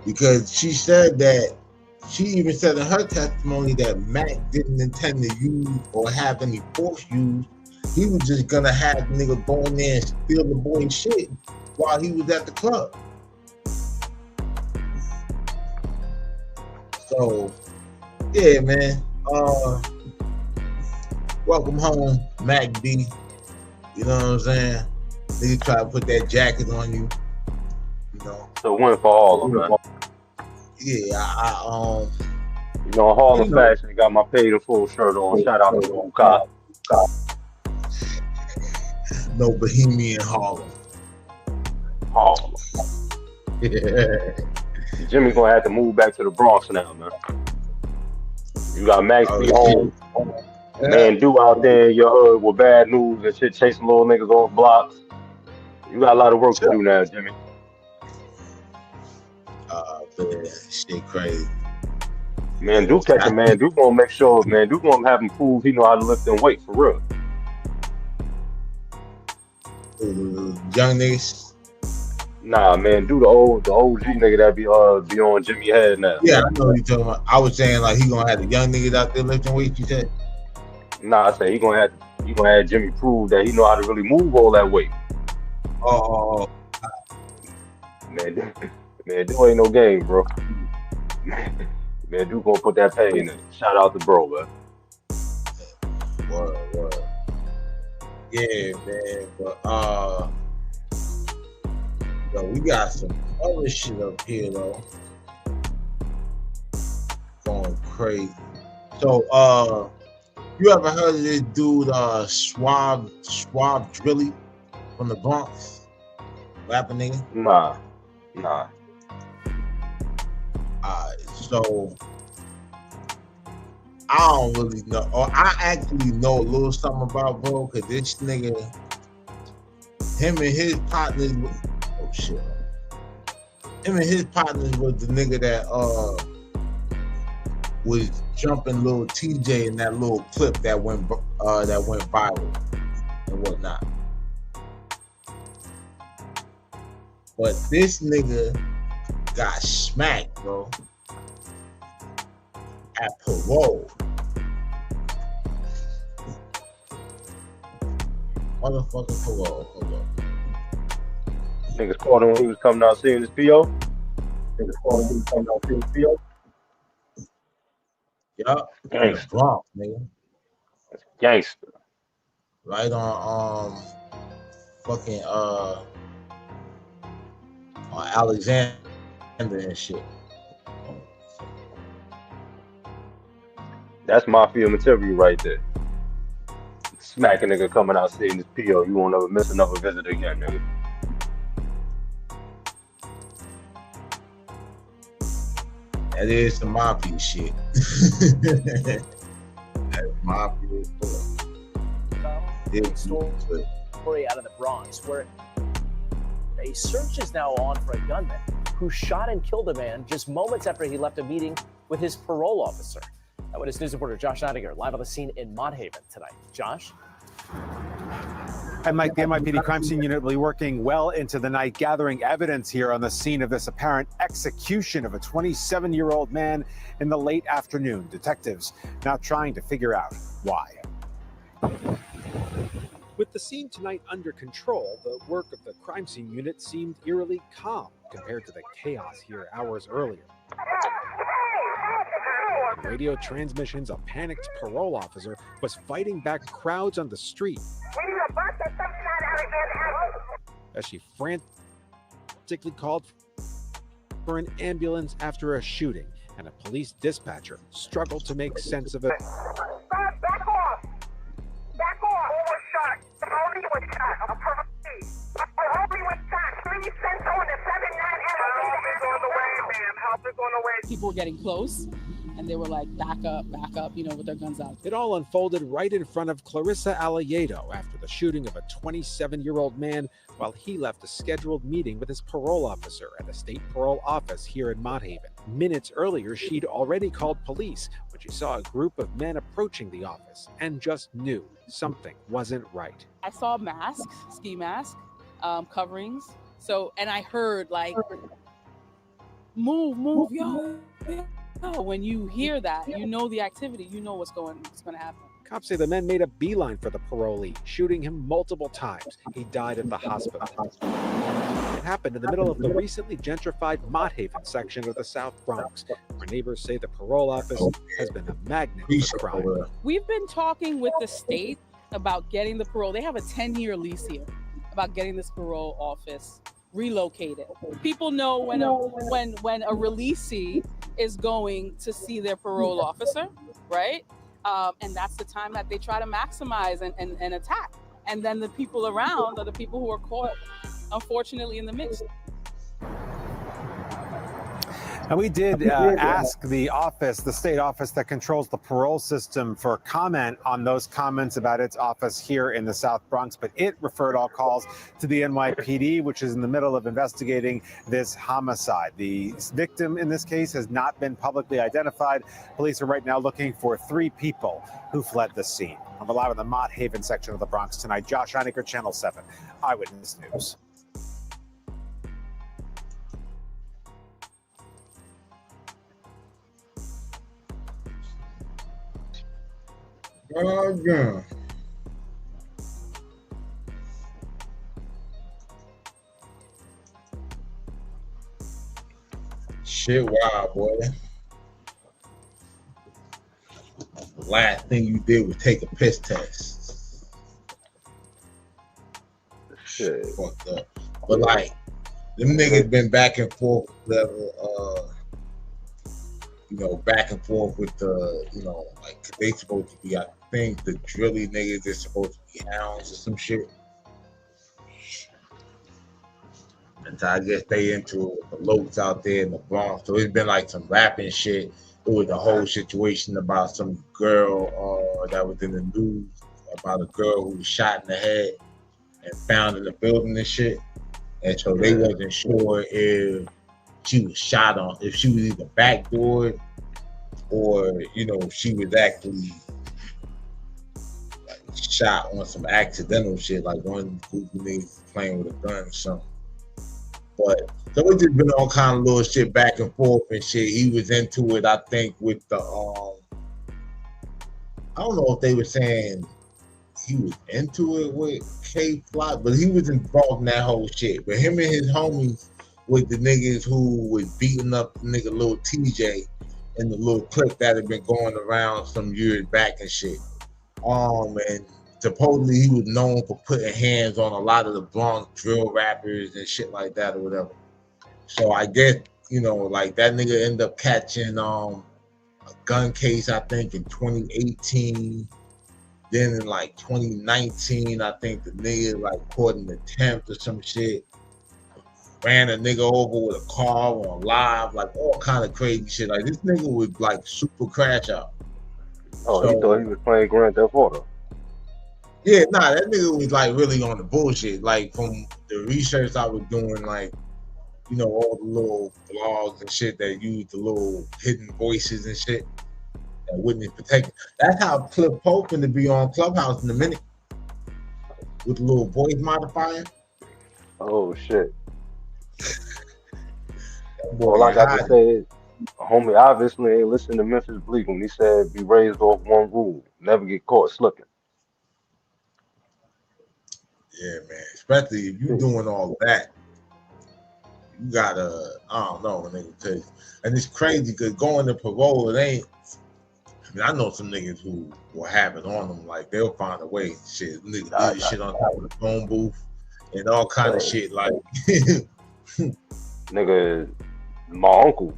Because she said that, she even said in her testimony that Mac didn't intend to use or have any force used. He was just gonna have the nigga go in there and steal the boy's shit while he was at the club. So, yeah, man. Welcome home, Mac B. You know what I'm saying? Nigga try to put that jacket on you. You know. So win for all of them. Yeah, You know, Harlem fashion. Got my paid in full shirt on. Shout out to Mobcast. No Bohemian Harlem. Harlem. Yeah. Jimmy gonna have to move back to the Bronx now, man. You got Max B home. Man, do out there in your hood with bad news and shit, chasing little niggas off blocks. You got a lot of work to do now, Jimmy. Man, shit crazy. Man, Duke catching, man. Duke gonna make sure, man. Duke gonna have him prove he know how to lift and weight for real. Young niggas. Nah, man. Do the OG nigga that be on Jimmy head now. Yeah, I know what you're talking about. I was saying like he gonna have the young niggas out there lifting weights. You said? Nah, I say he gonna have Jimmy prove that he know how to really move all that weight. Oh. Man, Duke ain't no game, bro. Man, Duke gonna put that pay in it. Shout out to bro, man. Word. Yeah, man. But yo, we got some other shit up here though. Going crazy. So you ever heard of this dude Suave Drilly from the Bronx? Rapper nigga? Nah. So I don't really know, or I actually know a little something about bro, cause this nigga, him and his partners, him and his partners was the nigga that was jumping little TJ in that little clip that went viral and whatnot. But this nigga got smacked, bro, at parole. Motherfucking parole. Hold up. Niggas caught him when he was coming out seeing his PO. Yup. Gangster. Bronx, nigga. That's gangster. Right on fucking on Alexander and shit. That's Mafia material right there. Smack a nigga coming out seeing his PO. You won't ever miss another visit again, nigga. That is some Mafia shit. That's Mafia story out of the Bronx where a search is now on for a gunman who shot and killed a man just moments after he left a meeting with his parole officer. Eyewitness News reporter Josh Nottinger live on the scene in Mott Haven tonight. Josh? And Mike, the NYPD crime scene unit will be working well into the night, gathering evidence here on the scene of this apparent execution of a 27-year-old man in the late afternoon. Detectives now trying to figure out why. With the scene tonight under control, the work of the crime scene unit seemed eerily calm compared to the chaos here hours earlier. In radio transmissions, a panicked parole officer was fighting back crowds on the street as she frantically called for an ambulance after a shooting, and a police dispatcher struggled to make sense of it. Back off! Back off! Who was shot? The homie was shot. A police. The homie was shot. Please send someone to 79 Help is on the way, ma'am. Help is on the way. People were getting close, and they were like, back up, with their guns out. It all unfolded right in front of Clarissa Aliedo after the shooting of a 27-year-old man while he left a scheduled meeting with his parole officer at the state parole office here in Mott Haven. Minutes earlier, she'd already called police when she saw a group of men approaching the office and just knew something wasn't right. I saw masks, ski masks, coverings. So, and I heard like, move, yo. When you hear that, you know the activity, you know what's going to happen. Cops say the men made a beeline for the parolee, shooting him multiple times. He died at the hospital. It happened in the middle of the recently gentrified Mott Haven section of the South Bronx, where neighbors say the parole office has been a magnet for crime. We've been talking with the state about getting the parole. They have a 10-year lease here about getting this parole office relocated. People know when a releasee is going to see their parole officer, right? And that's the time that they try to maximize and attack. And then the people around are the people who are caught, unfortunately, in the mix. And we did ask the office, the state office that controls the parole system, for comment on those comments about its office here in the South Bronx, but it referred all calls to the NYPD, which is in the middle of investigating this homicide. The victim in this case has not been publicly identified. Police are right now looking for 3 people who fled the scene. I'm live in the Mott Haven section of the Bronx tonight. Josh Heinecker, Channel 7, Eyewitness News. Oh, yeah. Shit, wow, boy. The last thing you did was take a piss test. Shit. Fucked up. But like, them niggas been back and forth, back and forth with the, like they supposed to be, I think the Drilly niggas are supposed to be hounds or some shit. And so I guess they into the locs out there in the Bronx. So it's been like some rapping shit. It was a whole situation about some girl that was in the news about a girl who was shot in the head and found in the building and shit. And so they wasn't sure if she was shot on, if she was either backdoored or, she was actually like shot on some accidental shit, like one group of niggas playing with a gun or something. But so it's just been all kind of little shit back and forth and shit. He was into it, I think, with the I don't know if they were saying he was into it with K-Fly, but he was involved in that whole shit. But him and his homies with the niggas who was beating up the nigga Lil TJ in the little clip that had been going around some years back and shit. And supposedly he was known for putting hands on a lot of the Bronx drill rappers and shit like that or whatever. So I guess, like that nigga ended up catching a gun case, I think, in 2018. Then in like 2019, I think the nigga like caught an attempt or some shit. Ran a nigga over with a car on live, like all kind of crazy shit. Like this nigga was like super crash out. Oh, so, he thought he was playing Grand Theft Auto. Yeah, nah, that nigga was like really on the bullshit. Like from the research I was doing, like, all the little blogs and shit that use the little hidden voices and shit that wouldn't protect. That's how Cliff Pope to be on Clubhouse in a minute with the little voice modifier. Oh shit. All I got to say is, homie obviously ain't listening to Memphis Bleak when he said be raised off one rule: never get caught slipping. Yeah, man. Especially if you doing all that, you gotta, I don't know, nigga. And it's crazy because going to parole, it ain't. I mean, I know some niggas who will have it on them, like they'll find a way. Shit, niggas do shit on top of the phone booth and all kind of shit. Like, nigga, my uncle.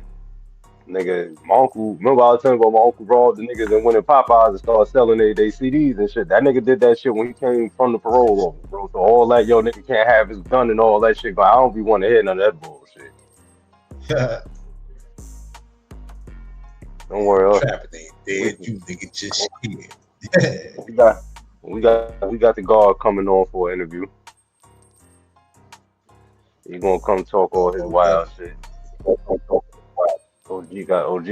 Remember I was telling you about my uncle robbed the niggas and went in Popeyes and started selling their CDs and shit. That nigga did that shit when he came from the parole office, bro. So all that, nigga can't have his gun and all that shit. But I don't be wanting to hear none of that bullshit. Don't worry. Trapping ain't dead. You nigga just scared. we got the guard coming on for an interview. He gonna come talk all his wild shit. OG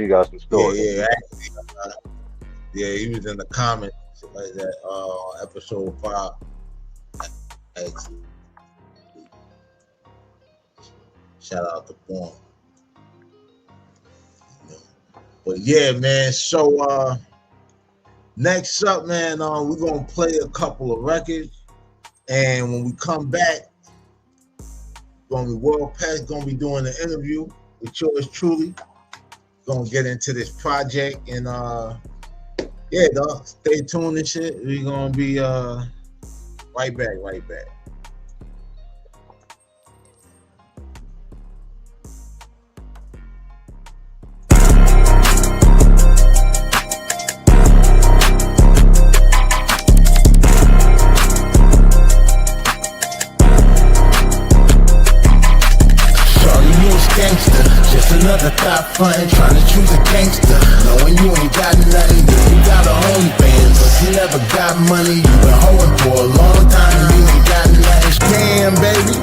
got some stories. Yeah, he was in the comments like that episode 5. Actually. Shout out to Born. But yeah, man. So next up, man, we're gonna play a couple of records, and when we come back, World Pest gonna be doing an interview with yours truly. Gonna get into this project, and yeah, dog, stay tuned and shit. We're gonna be right back. frontin', tryna choose a gangster. Knowing you ain't got nothing, you got a OnlyFans, but you never got money. You been hoeing for a long time and you ain't got nothing. Damn, baby.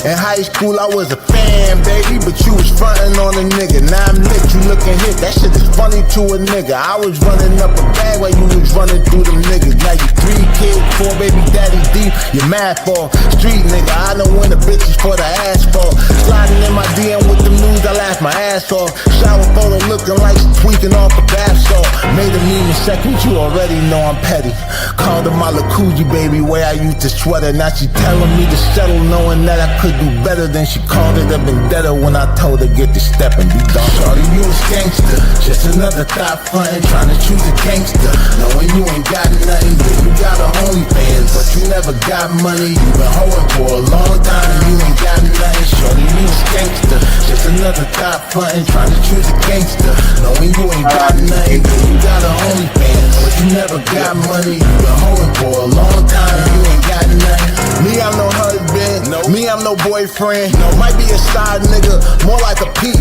In high school I was a fan, baby, but you was frontin' on a nigga. Now I'm lit, you looking hit, that shit is funny to a nigga. I was running up a bag while you was running through them niggas. Now you 3 kids, 4 baby daddy deep, you mad for street nigga. I know when the bitches for the asphalt. Sliding in my DM with the news, I laugh my ass off. Shower photo looking like she tweaking off a bath salt. Made a meme in seconds, you already know I'm petty. Called her my Lakuji baby, where I used to sweater. Now she telling me to settle, knowing that I could do better than she called it a vendetta when I told her get to step and be done. Shorty, you a gangster, just another thought frontin', tryna choose a gangster. Knowing you ain't got nothing, but you got a OnlyFans, but you never got money. You been hoeing for a long time and you ain't got nothing. Shorty, you a gangster, just another thought frontin', tryna choose a gangster. Knowing you ain't got nothing, but you got a OnlyFans, but you never got money. You been hoeing for a long time and you ain't got nothing. Me, I'm no husband, me, I'm no boyfriend. Might be a side nigga, more like a peep.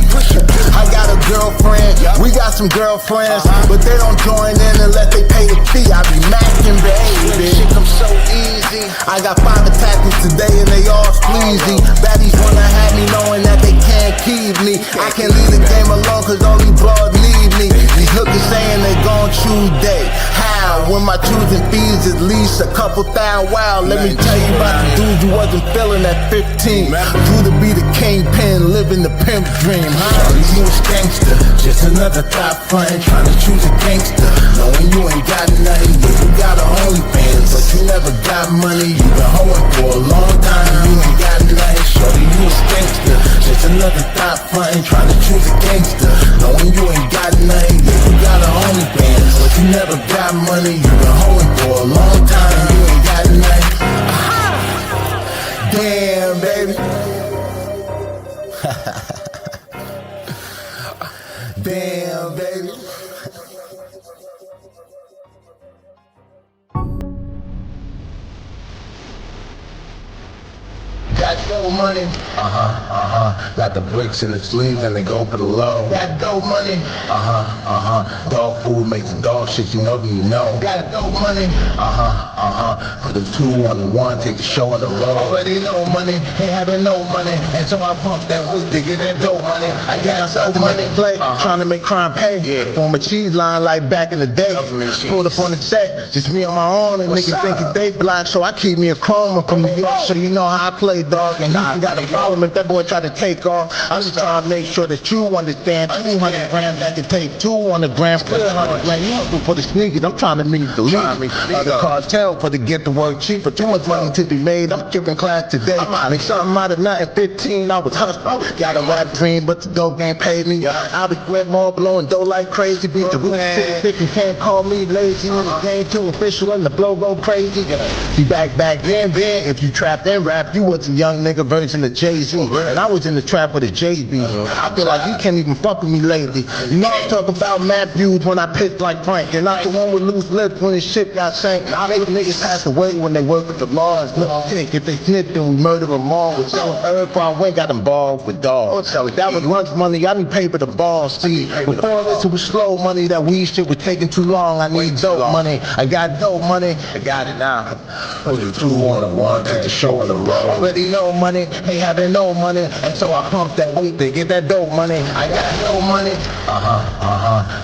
I got a girlfriend, we got some girlfriends, but they don't join in unless they pay the fee. I be macking, baby. Shit come so easy. I got 5 attachments today and they all sleazy. Baddies wanna have me knowing that they can't keep me. I can't leave the game alone cause all these broads need me. These hookers saying they gon' choose day. How? When my choosing fees at least a couple thousand. Wow, let me tell you about the dudes you wasn't feeling at 15. Drew to be the kingpin, living the pimp dream, huh? You a gangster, just another thought frontin', tryna choose a gangster. Knowing you ain't got nothing, but you got a OnlyFans, but you never got money. You been hoeing for a long time and you ain't got nothing. Shorty, you a gangster, just another thought frontin', tryna choose a gangster. Knowing you ain't got nothing, but you got a OnlyFans, but you never got money. You been hoeing for a long time and you ain't got nothing. Damn, baby. Damn, baby. Got dope money, got the bricks in the sleeves and they go for the low. Got dope money, dog food makes the dog shit, you know that you know. Got dope money, put the 2 on the 1, take the show on the road. Already know money, ain't having no money, and so I pump that weed to get that dope money. I got dope money, play, trying to make crime pay. Form a cheese line like back in the day. Pulled up on the set, just me on my own, and niggas think they blind, so I keep me a chroma from New York, so you know how I play, dog. And I got a problem if that boy try to take off. I'm just trying to make sure that you understand 200 grams that can take 200 grams, 300 grams. You hustle for the sneakers, I'm trying to meet the lead. The cartel for to get the work cheaper. Too much money to be made, I'm skipping class today. I mean, something out of nothing, 15, I was hustling. Got a rap dream, but the dope game paid me. I was Red Mall blowing dough like crazy. Beat the roof sick, you can't call me lazy. In the game too official and the blow go crazy. See, back then, if you trapped and rap, you was a young nigga version of Jay-Z. And I was in the trap with a JB. I feel like you can't even fuck with me lately. You know I'm talking about Matthews when I pissed like Frank. And not the one with loose lips when his shit got sank. I make niggas pass away when they work with the laws. If they snitch, then we murder them all. With Herb I went got involved with dogs. That was lunch money, I didn't pay for the balls. See, before this it was slow money. That weed shit was taking too long. I need dope money. I got dope money. I got it now. Put the 2 on the 1, take the show on the road. Already know money, ain't having no money, and so I pump that weed to get that dope money. I got dope money,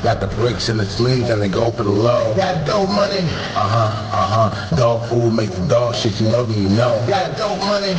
got the bricks in the sleeves and they go for the low. Got dope money, dog food makes the dog shit, you know that you know. Got dope money,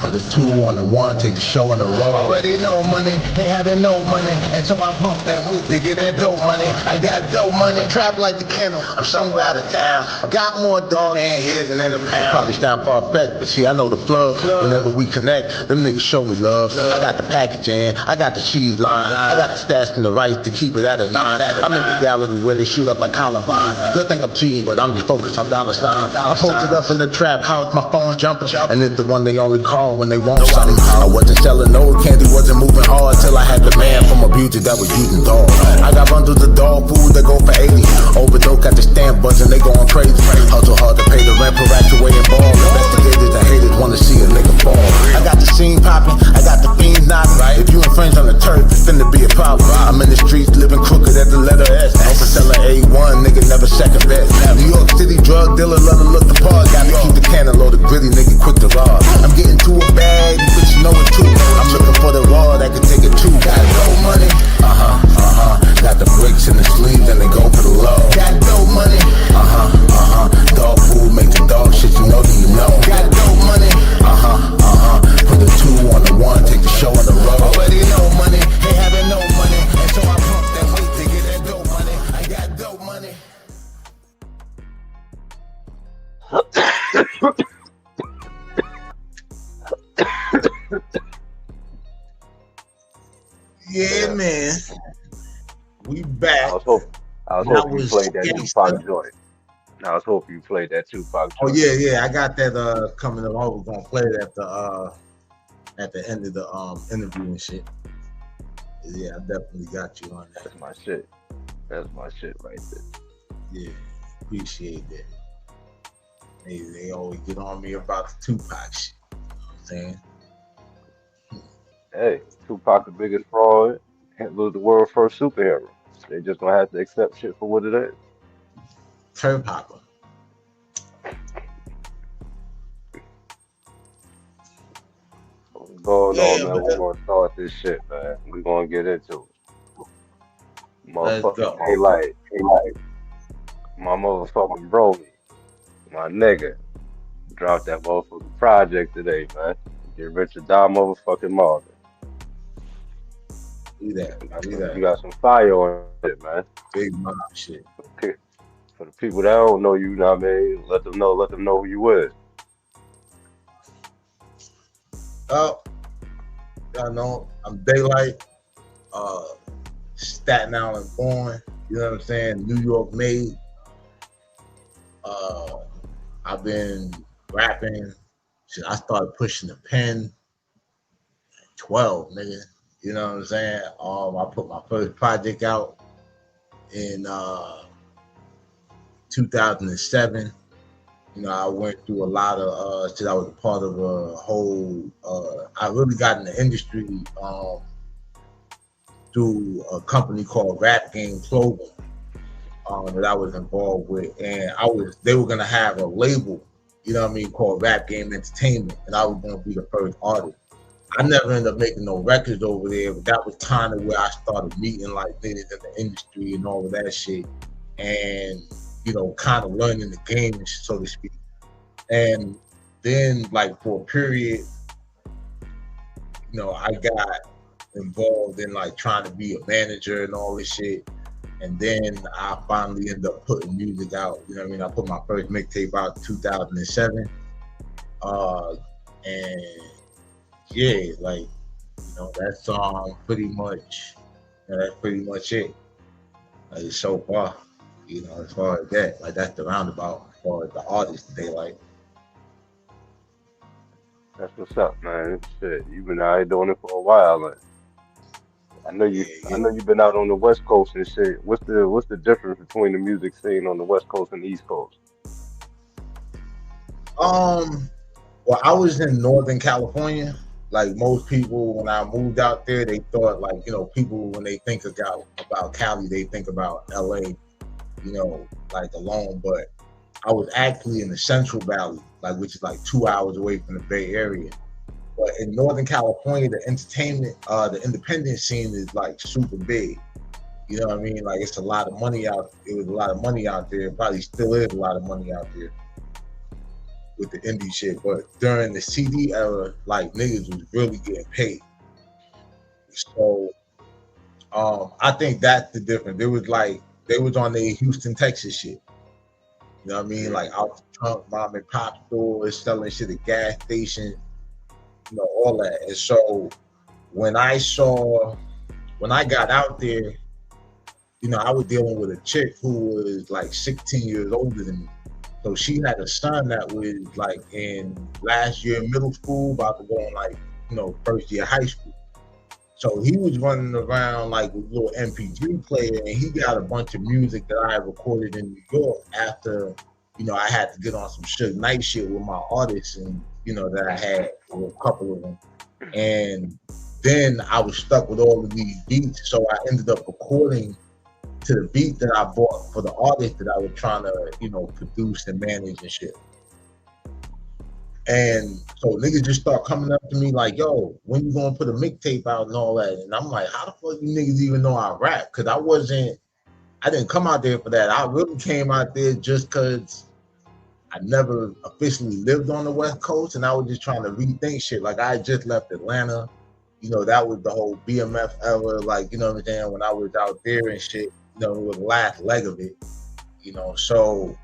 put the 2 on the 1, take the show on the road. Already know money, ain't having no money, and so I pump that weed to get that dope money. I got dope money, trap like the kennel, I'm somewhere out of town. I got more dog and heads than in the pound. Probably sound far-fetched, but see, I know the plug. Whenever we connect, them niggas show me love. I got the packaging, I got the cheese line, I got the stats and the rights to keep it at a 9. I'm in the gallery where they shoot up like Columbine. Good thing I'm cheating, but I'm just focused on dollar sign. I posted up in the trap house, my phone jumping, and it's the one they only call when they want something. I wasn't selling no candy, wasn't moving hard till I had the man from a beauty that was using dog. I got bundles of dog food that go for 80. Overdose got the stamp buzzing, they going crazy. Hustle hard to pay the rent, proract away and ball. Investigators and haters wanna see a nigga fall. I got the scene popping, I got the fiends knocking. If you infringe on the turf, it's finna Dealer love to look the part. Gotta keep the cannon loaded, gritty nigga quick to rob. I'm getting to a bag, but you know it's true. I'm looking for the raw that can take it too. Got dope money, got the bricks in the sleeves and they go for the low. Got dope money, dog food make the dog shit, you know that you know. Got dope money, put the 2 on the 1, take the show on the road. Already know money, ain't having no money, and so I pump that weight to get that dope money. I got dope money. Yeah, man. We back. I was hoping you played that Tupac joint. I was hoping you played that Tupac joint. Oh yeah, I got that coming up. I was gonna play it at the end of the interview and shit. Yeah, I definitely got you on that. That's my shit. That's my shit right there. Yeah, appreciate that. They always get on me about the Tupac shit. You know what I'm saying? Hey, Tupac the biggest fraud, Hitler the world's first superhero. They just gonna have to accept shit for what it is. Turf hopper. What's going on, man? We're gonna start this shit, man. We're gonna get into it. Motherfucking Daalight. My motherfucking brony. My nigga. Dropped that motherfucking project today, man. Get rich or die, motherfucking Marvin. Do that. You got some fire on it, man. Big mob shit. Okay. For the people that don't know you, know what I mean? Let them know who you is. Oh, y'all know I'm Daalight. Staten Island born. You know what I'm saying? New York made. I've been rapping. Shit, I started pushing the pen at 12, nigga. You know what I'm saying? I put my first project out in 2007. You know, I went through a lot of shit. I was a part of a whole. I really got in the industry through a company called Rap Game Clothing that I was involved with, and they were gonna have a label, you know what I mean, called Rap Game Entertainment, and I was gonna be the first artist. I never ended up making no records over there, but that was kind of where I started meeting like niggas in the industry and all of that shit, and you know, kind of learning the game, so to speak. And then, like, for a period, you know, I got involved in like trying to be a manager and all this shit. And then I finally ended up putting music out. You know what I mean? I put my first mixtape out in 2007. And yeah, like, you know, that song pretty much, you know, that's pretty much it. Like, so far, you know, as far as that, like, that's the roundabout as far as the artist Daalight. That's what's up, man. Shit, you've been out here doing it for a while, man. I know you've been out on the West Coast and shit. What's the difference between the music scene on the West Coast and the East Coast? Well, I was in Northern California. Like most people, when I moved out there, they thought, like, you know, people when they think about Cali, they think about LA, you know, like alone. But I was actually in the Central Valley, like, which is like 2 hours away from the Bay Area. But in Northern California, the entertainment, the independent scene is like super big. You know what I mean? Like, it's a lot of money out. It was a lot of money out there. Probably still is a lot of money out there with the indie shit. But during the CD era, like, niggas was really getting paid. So I think that's the difference. It was like they was on their Houston, Texas shit. You know what I mean? Like, out the trunk, mom and pop stores, selling shit at gas stations. You know, all that. And so when I got out there, you know, I was dealing with a chick who was like 16 years older than me. So she had a son that was like in last year middle school, about to go on like, you know, first year high school. So he was running around like with a little MP3 player, and he got a bunch of music that I had recorded in New York after, you know, I had to get on some Suge Knight shit with my artists, and, you know, that I had a couple of them. And then I was stuck with all of these beats, so I ended up recording to the beat that I bought for the artist that I was trying to, you know, produce and manage and shit. And so niggas just start coming up to me like, yo, when you gonna put a mixtape out and all that? And I'm like, how the fuck you niggas even know I rap? Cause I didn't come out there for that. I really came out there just cause I never officially lived on the West Coast, and I was just trying to rethink shit. Like I had just left Atlanta, you know, that was the whole BMF era, like, you know what I'm saying, when I was out there and shit, you know, it was the last leg of it, you know, so,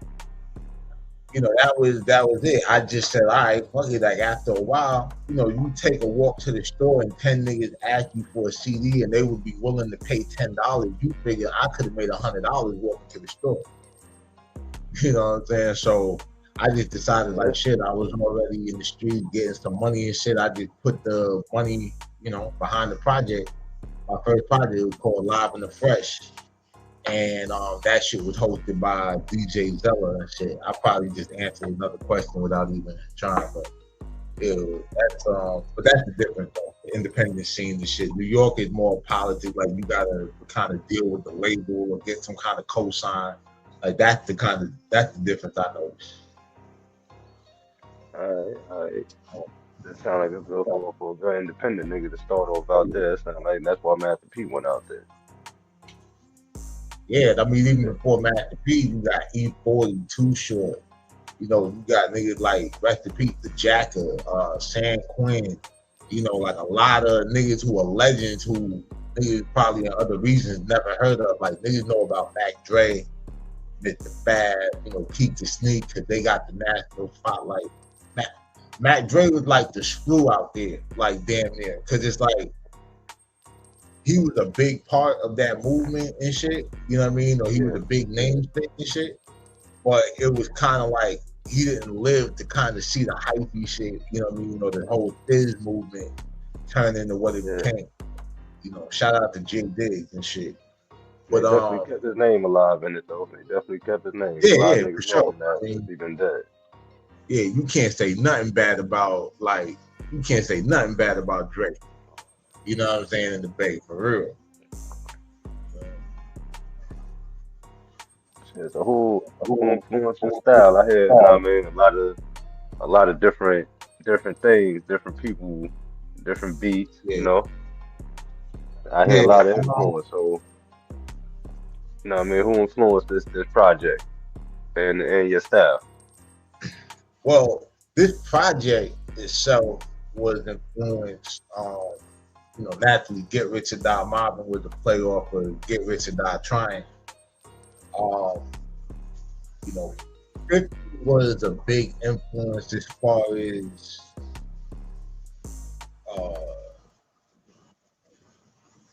you know, that was it. I just said, all right, fuck it, like after a while, you know, you take a walk to the store and 10 niggas ask you for a CD and they would be willing to pay $10, you figure I could have made $100 walking to the store. You know what I'm saying? So I just decided, like, shit, I was already in the street getting some money and shit. I just put the money, you know, behind the project. My first project was called Live and the Fresh. And that shit was hosted by DJ Zella and shit. I probably just answered another question without even trying, but that's the difference though. The independent scene and shit. New York is more politics, like you gotta kind of deal with the label or get some kind of cosign. Like that's the difference I noticed. All right. That sound like a good one for a very independent nigga to start off out there. Sound like that's why Master P went out there. Yeah, I mean, even before Master P, you got E40, Too Short. You know, you got niggas like Rest in Peace, the Jacker, San Quinn. You know, like a lot of niggas who are legends who niggas probably in other regions never heard of. Like niggas know about Mac Dre, Mr. Fab, you know, Keep the Sneak, because they got the national spotlight. Mac Dre was like the screw out there, like damn near, because it's like he was a big part of that movement and shit. You know what I mean? Or he was a big name thing and shit. But it was kind of like he didn't live to kind of see the hypey shit. You know what I mean? You know, the whole Fizz movement turned into what it became. You know, shout out to Jay Diggs and shit. But he definitely kept his name alive in it though. He definitely kept his name. Yeah, for sure. Now he's been dead. Yeah, you can't say nothing bad about Drake. You know what I'm saying, in the Bay, for real. It's a whole influential style. I hear, you know what I mean, a lot of different things, different people, different beats, you know. I hear a lot of influence. So, you know what I mean, who influenced this project and your style? Well, this project itself was influenced, you know, naturally Get Rich or Die Mobbing was a play off of Get Rich or Die Trying. You know, 50 was a big influence as far as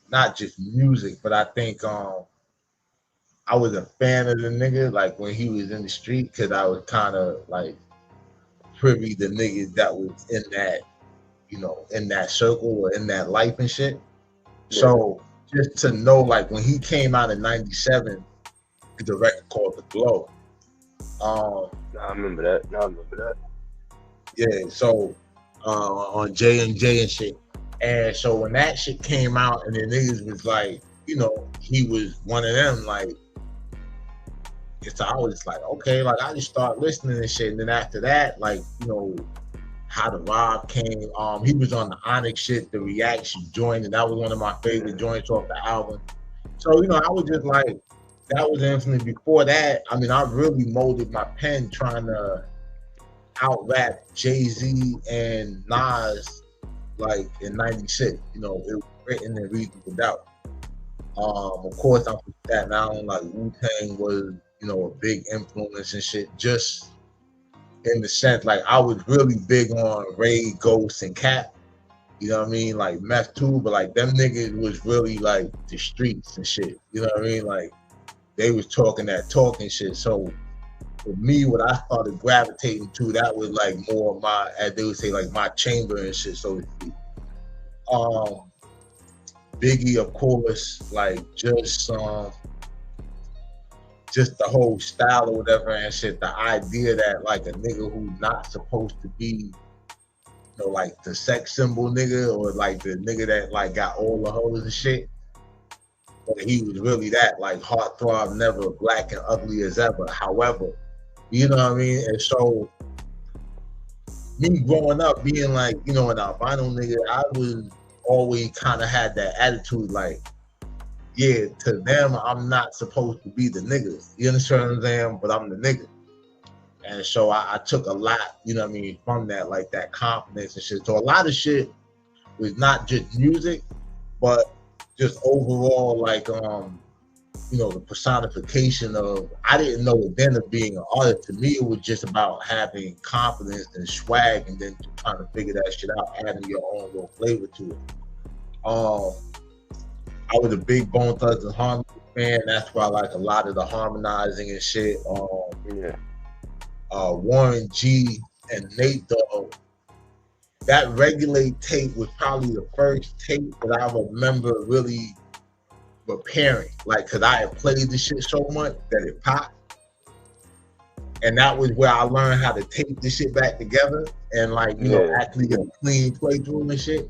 not just music, but I think I was a fan of the nigga, like when he was in the street, because I was kind of like privy to niggas that was in that, you know, in that circle or in that life and shit. Yeah. So just to know, like when he came out in '97, the record called The Glow. I remember that. Yeah, so on J&J and shit. And so when that shit came out and the niggas was like, you know, he was one of them, like, so I was like, okay, like I just started listening and shit. And then after that, like, you know, How the Rob came, he was on the Onyx shit, the Reaction joint, and that was one of my favorite joints off the album. So, you know, I was just like, that was influence. Before that, I mean, I really molded my pen trying to out-rap Jay-Z and Nas, like in '96. You know, it was written in Reasonable Doubt. Of course, I'm from Staten Island, like Wu-Tang was, you know, a big influence and shit, just in the sense, like, I was really big on Ray, Ghost, and Cap. You know what I mean? Like, Meth too, but, like, them niggas was really, like, the streets and shit. You know what I mean? Like, they was talking that talk and shit. So, for me, what I started gravitating to, that was, like, more my, as they would say, like, my chamber and shit, so to speak. Biggie, of course, like, just the whole style or whatever and shit, the idea that like a nigga who's not supposed to be, you know, like the sex symbol nigga or like the nigga that like got all the hoes and shit, but he was really that, like heartthrob, never black and ugly as ever. However, you know what I mean? And so me growing up being like, you know, an albino nigga, I was always kind of had that attitude like, yeah, to them, I'm not supposed to be the nigga. You understand what I'm saying? But I'm the nigga. And so I took a lot, you know what I mean, from that, like that confidence and shit. So a lot of shit was not just music, but just overall, like, you know, the personification of, I didn't know it then of being an artist. To me, it was just about having confidence and swag and then trying to figure that shit out, adding your own little flavor to it. I was a big Bone Thugs and Harmony fan. That's why I like a lot of the harmonizing and shit. Warren G and Nate Dogg. That Regulate tape was probably the first tape that I remember really repairing, like, cause I had played the shit so much that it popped, and that was where I learned how to tape the shit back together and, like, you know, actually get a clean playthrough and shit.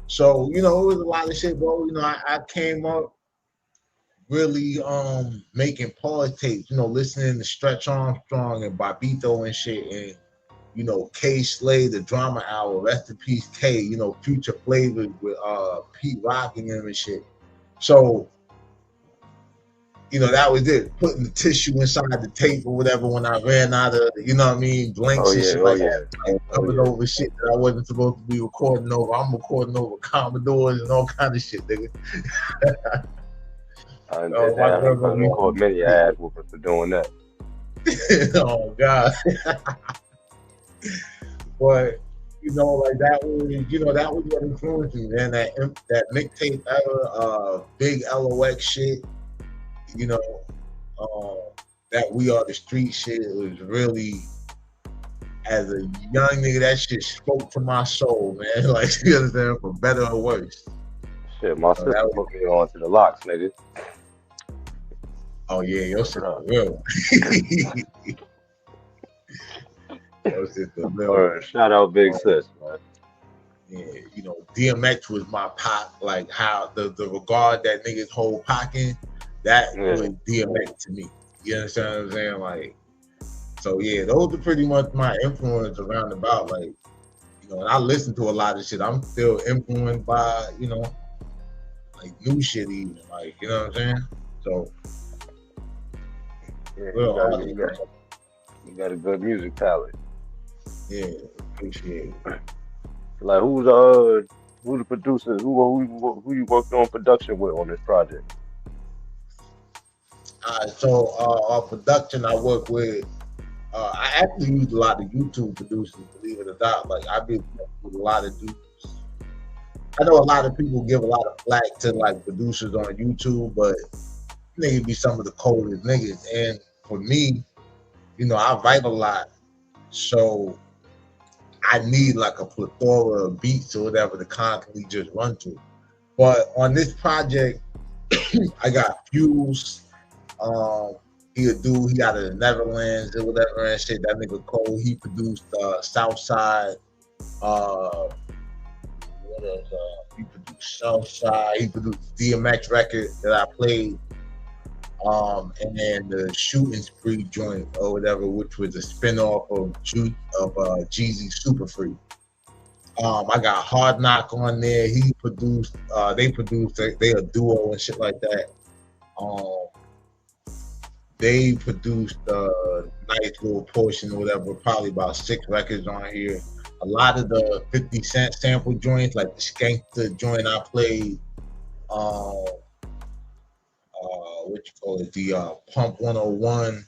So, you know, it was a lot of shit, bro. You know, I came up really making pause tapes, you know, listening to Stretch Armstrong and Bobito and shit, and, you know, K Slay, the Drama Hour, rest in peace K, you know, Future Flavors with Pete Rock and them and shit. So, you know, that was it. Putting the tissue inside the tape or whatever when I ran out of, you know what I mean, blanks and shit like that. Like, coming over shit that I wasn't supposed to be recording over. I'm recording over Commodores and all kind of shit, nigga. I called many ass whoopers for doing that. Oh God. But, you know, like that was, you know, that was what influenced me, man. That mixtape era, big LOX shit, you know, that We Are the Street shit, it was really, as a young nigga, that shit spoke to my soul, man. Like, you understand, for better or worse. Shit, my sister put me on to the locks, nigga. Oh yeah, your shit real. Shout out Big Sis, man. Yeah, you know, DMX was my pop, like how the regard that niggas hold Pac in, that was DMX to me. You understand what I'm saying? Like, so yeah, those are pretty much my influence around about. Like, you know, and I listen to a lot of shit. I'm still influenced by, you know, like new shit even, like, you know what I'm saying? So yeah, you got a good music palette. Yeah, appreciate it. Like, who the producers? Who you worked on production with on this project? So our production, I work with. I actually use a lot of YouTube producers, believe it or not. Like, I've been with a lot of dudes. I know a lot of people give a lot of flack to like producers on YouTube, but niggas be some of the coldest niggas. And for me, you know, I write a lot, so I need like a plethora of beats or whatever to constantly just run to. But on this project, I got Fuse. He a dude, he out of the Netherlands or whatever and shit. That nigga Cole, he produced Southside. What else? He produced Southside. He produced DMX record that I played. And then the Shooting Spree joint or whatever, which was a spinoff of Jeezy Super Free. I got Hard Knock on there. He produced. They produced. They a duo and shit like that. They produced a nice little portion or whatever, probably about 6 records on here. A lot of the 50 Cent sample joints, like the Skankster joint I played. What you call it? The Pump 101.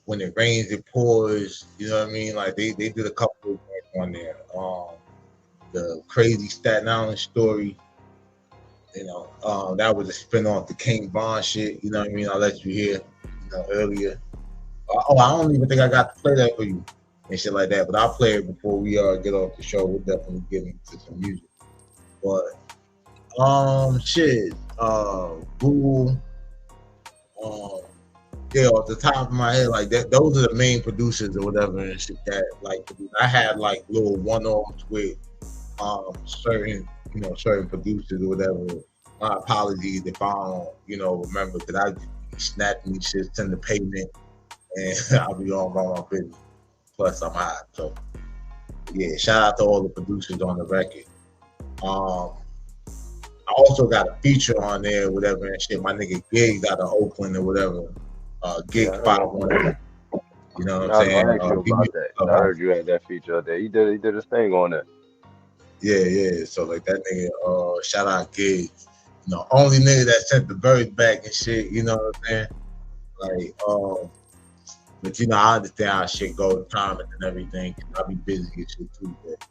When it rains, it pours. You know what I mean? Like they did a couple of joints on there. The Crazy Staten Island Story. You know, that was a spin-off the King Von shit. You know what I mean? I'll let you hear, you know, earlier. I don't even think I got to play that for you and shit like that. But I'll play it before we get off the show. We'll definitely get into some music. But Google. Yeah, off the top of my head, like that, those are the main producers or whatever and shit that like I had like little one-offs with certain producers or whatever My apologies if I don't, remember, because I be snapping these shits in the pavement and I'll be on my business. Plus, I'm hot. So, yeah, shout out to all the producers on the record. I also got a feature on there, whatever, and shit. My nigga Gigs out of Oakland or whatever. Gig 511. You know what I'm saying? I heard you about that. I heard you had that feature out there. He did his thing on that. Yeah. So like that nigga, shout out Gigs. Only nigga that sent the birds back and shit. You know what I'm saying? Like, but I understand how shit goes, timing and everything. I'll be busy and shit too. But,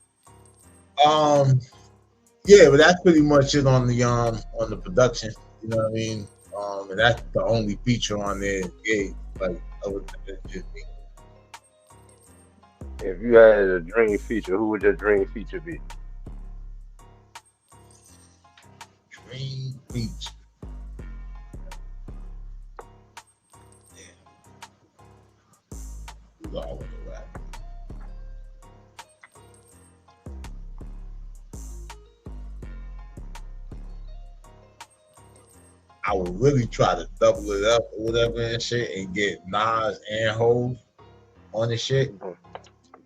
yeah, but that's pretty much it on the production. You know what I mean? And that's the only feature on there. Yeah, like other than just me. If you had a dream feature, who would your dream feature be? Dream feature. Who's all with the rap? I would really try to double it up or whatever and shit and get Nas and Hov on the shit.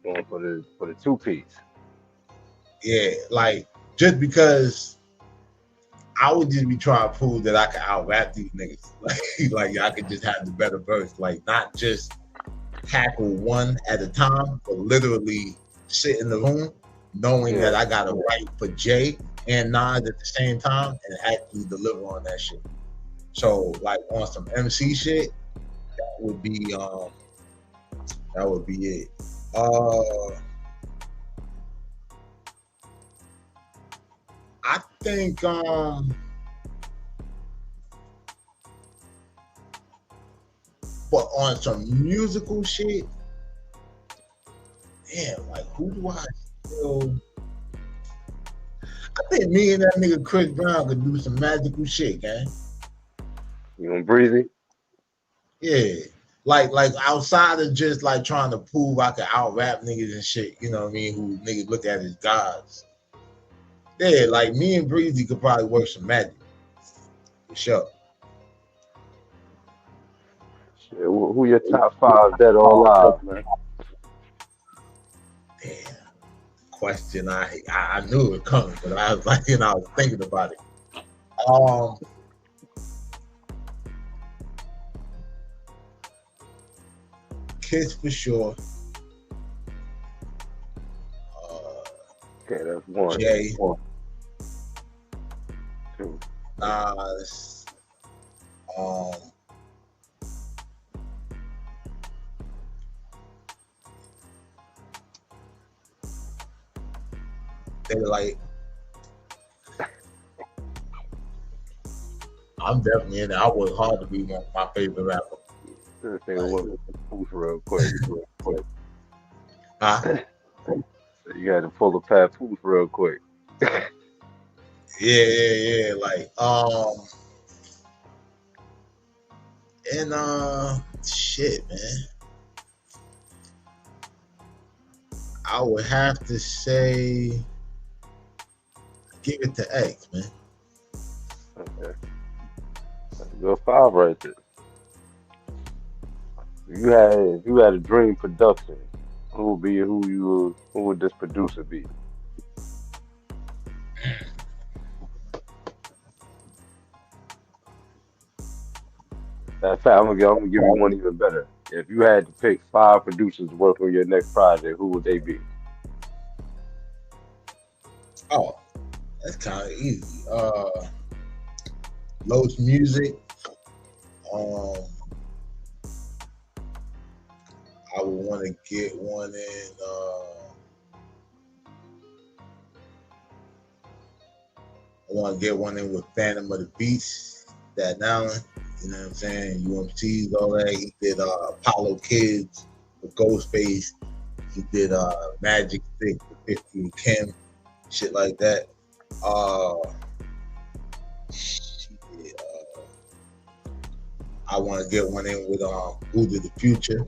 Going for the 2-piece. Yeah, like just because I would just be trying to prove that I could out rap these niggas. Like I could just have the better verse. Like not just tackle one at a time, but literally sit in the room knowing that I got to write for Jay and Nas at the same time and actually deliver on that shit. So like on some MC shit, that would be it. I think but on some musical shit, damn, like who do I still? I think me and that nigga Chris Brown could do some magical shit, gang. You and Breezy? Yeah. Like outside of just like trying to prove I could out rap niggas and shit, you know what I mean, who niggas look at as gods. Yeah, like me and Breezy could probably work some magic. For sure. Shit, who your top 5 dead or alive, man? Damn. Question I knew it was coming, but I was like, I was thinking about it. Kiss for sure. Okay, that's 1. Jay. 2. Nas. Daalight. I'm definitely in there. I work hard to be my favorite rapper. This thing was poof real quick. Huh? You had to pull the pad poof real quick. Yeah. Like, and shit, man. I would have to say, give it to X, man. Okay. That's a good 5 right there. If you had a dream production, who would this producer be? In fact, I'm gonna give you one even better. If you had to pick 5 producers to work on your next project, who would they be? Oh, that's kind of easy. Lowe's Music. I would want to get one in. I want to get one in with Phantom of the Beast, Staten Island. You know what I'm saying? UMC's all that. He did Apollo Kids with Ghostface. He did Magic Stick with 50 and Kim, shit like that. I want to get one in with Buddha the Future.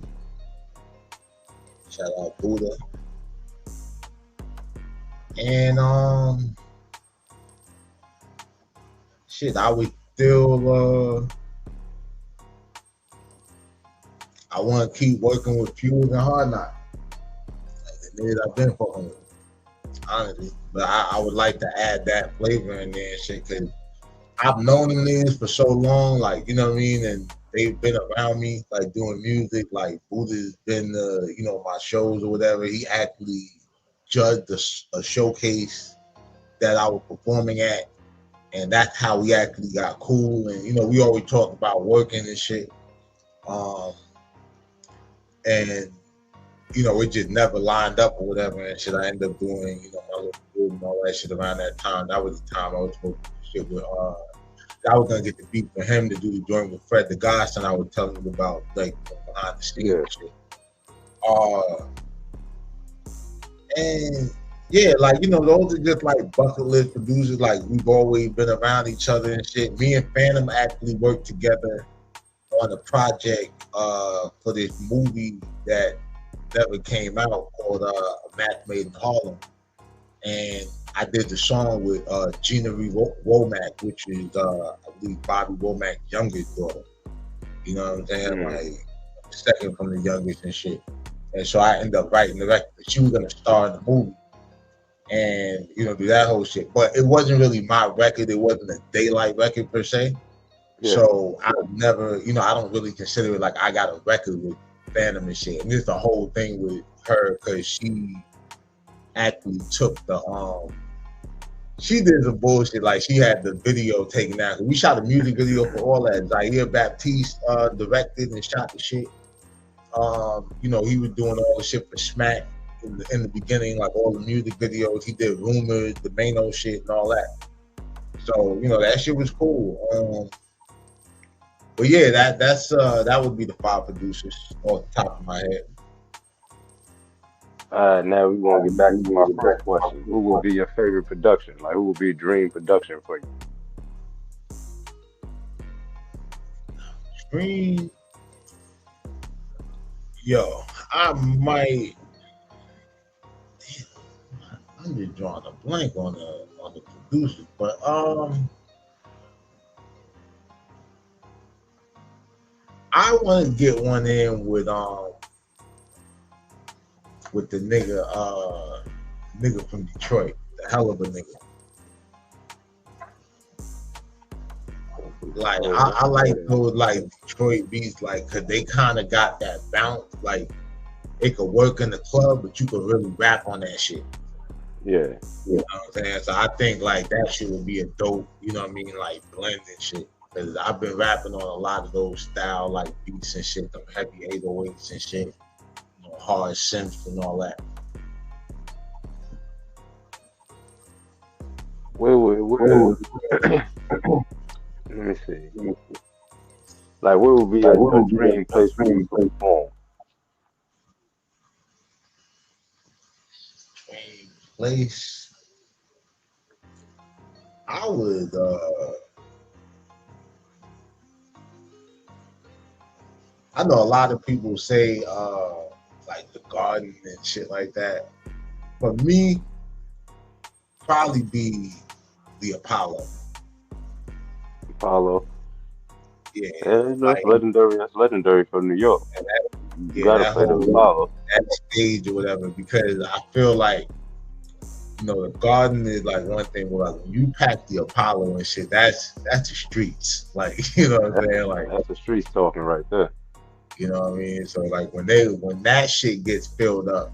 Shout out Buddha. And shit, I would still I want to keep working with Fuse and Hard Knock. Like the niggas I've been fucking with, honestly. But I would like to add that flavor in there and shit, because I've known them niggas for so long, like, you know what I mean? And they've been around me, like, doing music. Like, Buddha's been, you know, my shows or whatever. He actually judged a showcase that I was performing at. And that's how we actually got cool. And, you know, we always talk about working and shit. And, you know, it just never lined up or whatever and shit. I ended up doing, you know, my little group and all that shit around that time. That was the time I was supposed to do shit with, I was gonna get the beat for him to do the joint with Fred the Godson. I was telling him about, like, behind the scenes and shit. And yeah, like, you know, those are just like bucket list producers. Like, we've always been around each other and shit. Me and Phantom actually worked together on a project for this movie that never came out called A Match Made in Harlem. And I did the song with Gina Womack, which is I believe Bobby Womack's youngest daughter. You know what I'm saying? Like, second from the youngest and shit. And so I ended up writing the record. She was gonna star in the movie and, you know, do that whole shit. But it wasn't really my record. It wasn't a Daalight record per se. Yeah. So I never, you know, I don't really consider it like I got a record with Phantom and shit. And it's the whole thing with her, because she actually took the she did some bullshit. Like, she had the video taken out. We shot a music video for all that. Zaire Baptiste directed and shot the shit. You know, he was doing all the shit for Smack in the beginning, like all the music videos. He did Rumors, the Mano shit, and all that. So, you know, that shit was cool. But yeah, that would be the 5 producers off the top of my head. Now we want to get back to my first question. Who will be your favorite production? Like, who will be dream production for you? Dream? Yo, I might. I'm just drawing a blank on the producers, but I want to get one in with the nigga from Detroit, the hell of a nigga. Like, I like those, like, Detroit beats, like, cause they kind of got that bounce. Like, it could work in the club, but you could really rap on that shit. Yeah. You know what I'm saying? So I think, like, that shit would be a dope, you know what I mean, like, blend and shit. Cause I've been rapping on a lot of those style, like, beats and shit, them heavy 808s and shit, you know, hard synths and all that. Let me see. Like, what would be a dream place for you to perform? Dream place? I would, I know a lot of people say, like, the Garden and shit like that. For me, probably be the Apollo. Yeah, that's legendary. That's legendary for New York. You gotta play the Apollo. That stage or whatever, because I feel like, you know, the Garden is like one thing where, like, when you pack the Apollo and shit, that's the streets. Like, you know what I'm saying? Like, that's the streets talking right there. You know what I mean? So, like, when that shit gets filled up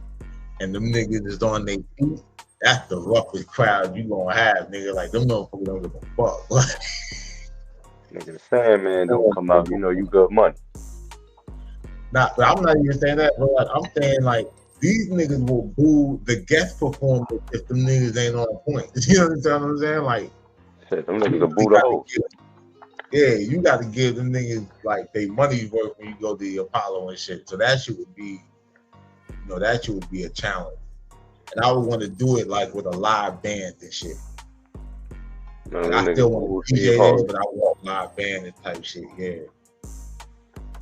and them niggas is on their feet, that's the roughest crowd you gonna have, nigga. Like, them motherfuckers don't give a fuck. Nigga, the Sandman don't come out, you know you good money. Nah, but I'm not even saying that, but, like, I'm saying, like, these niggas will boo the guest performers if them niggas ain't on point. You understand what I'm saying? Like, shit, them niggas will boo the host. Yeah, you got to give them niggas, like, they money's worth when you go to the Apollo and shit. So that shit would be, you know, that shit would be a challenge. And I would want to do it, like, with a live band and shit. No, like, I still want to DJ there, but I want a live band and type shit, yeah.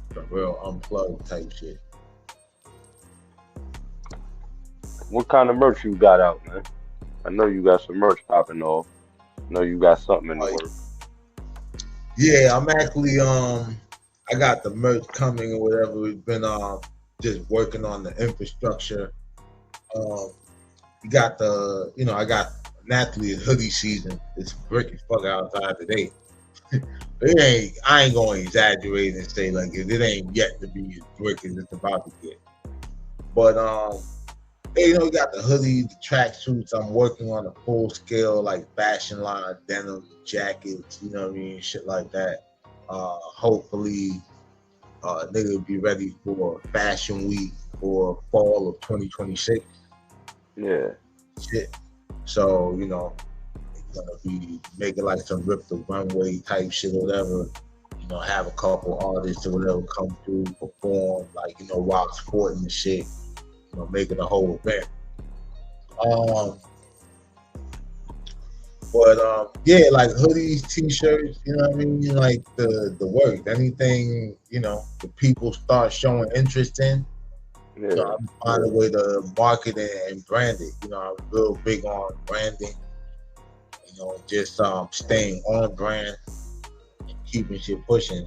The real unplugged type shit. What kind of merch you got out, man? I know you got some merch popping off. I know you got something in the works. Yeah, I'm actually I got the merch coming or whatever. We've been just working on the infrastructure. We got the I got naturally a hoodie season. It's brick as fuck outside today. I ain't going to exaggerate and say like it ain't yet to be as brick as it's about to get. But we got the hoodies, the tracksuits. I'm working on a full scale like fashion line, denim jackets, you know what I mean, shit like that. Hopefully, nigga will be ready for Fashion Week for fall of 2026. Yeah. Shit. So gonna be making like some Rip the Runway type shit or whatever. Have a couple artists or whatever come through, perform like while sporting the shit. Making a whole event. Yeah, like hoodies, t-shirts, you know what I mean? Like the work, anything, the people start showing interest in. Yeah. I'm finding a way to market it and brand it. I'm real big on branding. Just staying on brand and keeping shit pushing.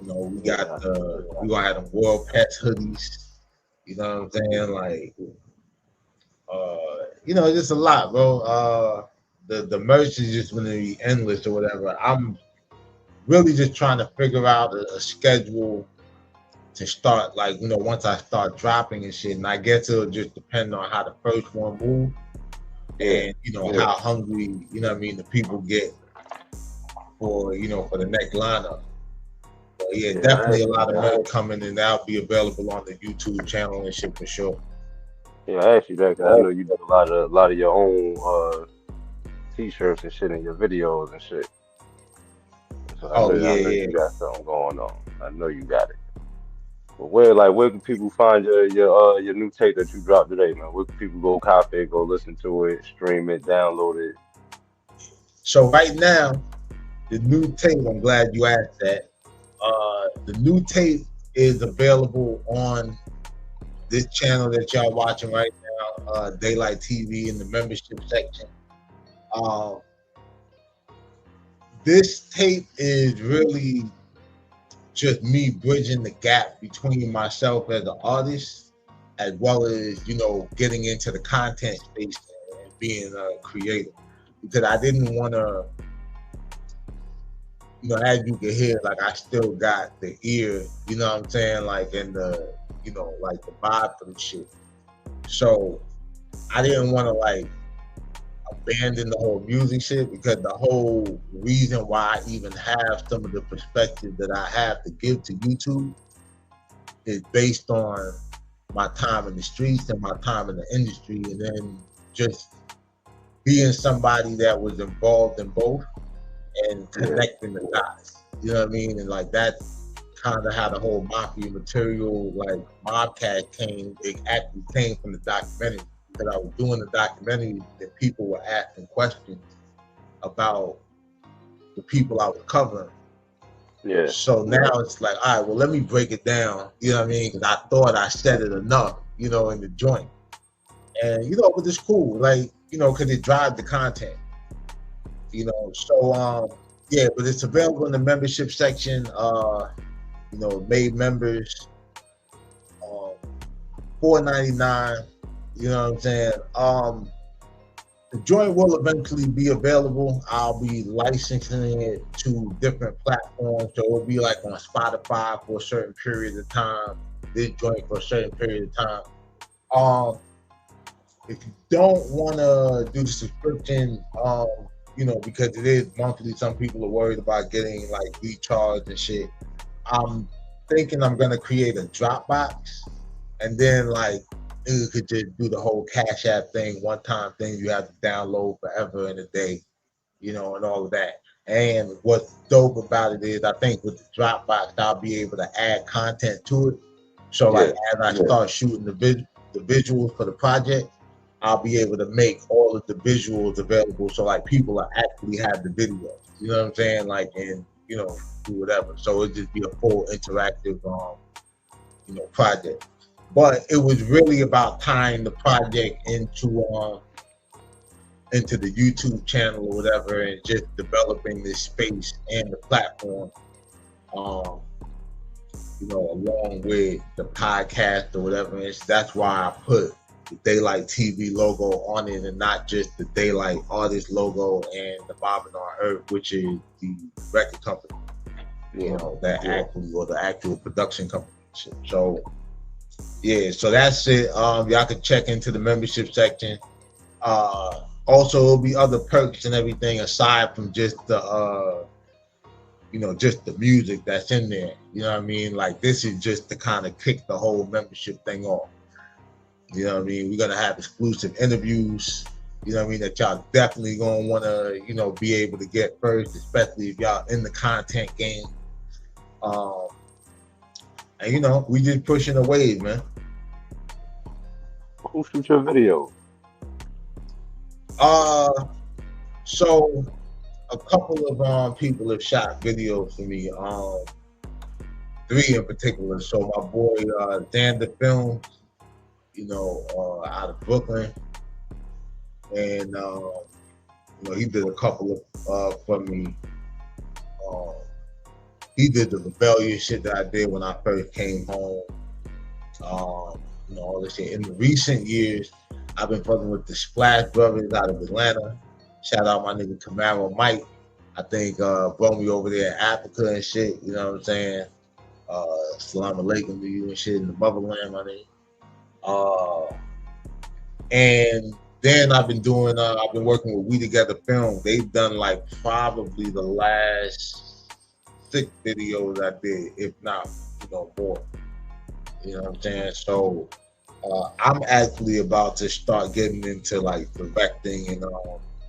We got we gonna have them World Pets hoodies. You know what I'm saying? Like, just a lot, bro. The merch is just gonna be endless or whatever. I'm really just trying to figure out a schedule to start, like, once I start dropping and shit. And I guess it'll just depend on how the first one moves and how hungry, the people get for the next lineup. But yeah, definitely a lot of merch coming, and that'll be available on the YouTube channel and shit for sure. Yeah, I asked you that because I know you do a lot of your own t-shirts and shit in your videos and shit. So I know you got something going on. I know you got it. But where can people find your new tape that you dropped today, man? Where can people go copy it, go listen to it, stream it, download it? So right now, the new tape, I'm glad you asked that. The new tape is available on this channel that y'all watching right now, Daalight TV in the membership section. This tape is really just me bridging the gap between myself as an artist, as well as, getting into the content space and being a creator. Because I didn't want to, as you can hear, like I still got the ear, you know what I'm saying? Like, and the, like the vibe for the shit. So I didn't want to like abandon the whole music shit, because the whole reason why I even have some of the perspective that I have to give to YouTube is based on my time in the streets and my time in the industry, and then just being somebody that was involved in both and connecting the dots. You know what I mean? And like that's kind of how the whole Mafia material, like Mobcast actually came from the documentary. Because I was doing the documentary, that people were asking questions about the people I was covering. Yeah. So now it's like, all right, well, let me break it down. You know what I mean? Because I thought I said it enough, in the joint. And, but it's cool, like, because it drives the content. So, yeah, but it's available in the membership section. Made members, $4.99. You know what I'm saying? The joint will eventually be available. I'll be licensing it to different platforms. So it'll be like on Spotify for a certain period of time, this joint for a certain period of time. If you don't want to do the subscription, because it is monthly, some people are worried about getting like recharged and shit. I'm thinking I'm going to create a Dropbox, and then like, you could just do the whole Cash App thing, one-time thing you have to download forever in a day, and all of that. And what's dope about it is, I think with the Dropbox, I'll be able to add content to it. So like, as I start shooting the visuals for the project, I'll be able to make all of the visuals available. So like, people will actually have the video, you know what I'm saying? Like, and, do whatever. So it'll just be a full interactive, project. But it was really about tying the project into into the YouTube channel or whatever, and just developing this space and the platform. You know, along with the podcast or whatever. That's why I put the Daalight TV logo on it and not just the Daalight artist logo and the Bobbing on Earth, which is the record company, you know, that actually, or the actual production company. So, yeah, so that's it. Y'all can check into the membership section. Also, there'll be other perks and everything aside from just the you know, just the music that's in there. You know what I mean? Like, this is just to kind of kick the whole membership thing off. You know what I mean? We're gonna have exclusive interviews, you know what I mean, that y'all definitely gonna wanna, you know, be able to get first, especially if y'all in the content game. And you know, we just pushing the wave, man. Who shoots your video? So a couple of people have shot videos for me. 3 in particular. So my boy Dan the Film, you know, out of Brooklyn, and you know, he did a couple of for me. He did the rebellious shit that I did when I first came home. You know, all this shit. In the recent years, I've been fucking with the Splash Brothers out of Atlanta. Shout out my nigga Camaro Mike. I think brought me over there in Africa and shit, you know what I'm saying? Salam alaikum to you and shit in the motherland, my nigga. And then I've been doing, I've been working with We Together Film. They've done like probably the last 6 videos I did, if not, you know, more. You know what I'm saying? So I'm actually about to start getting into like directing and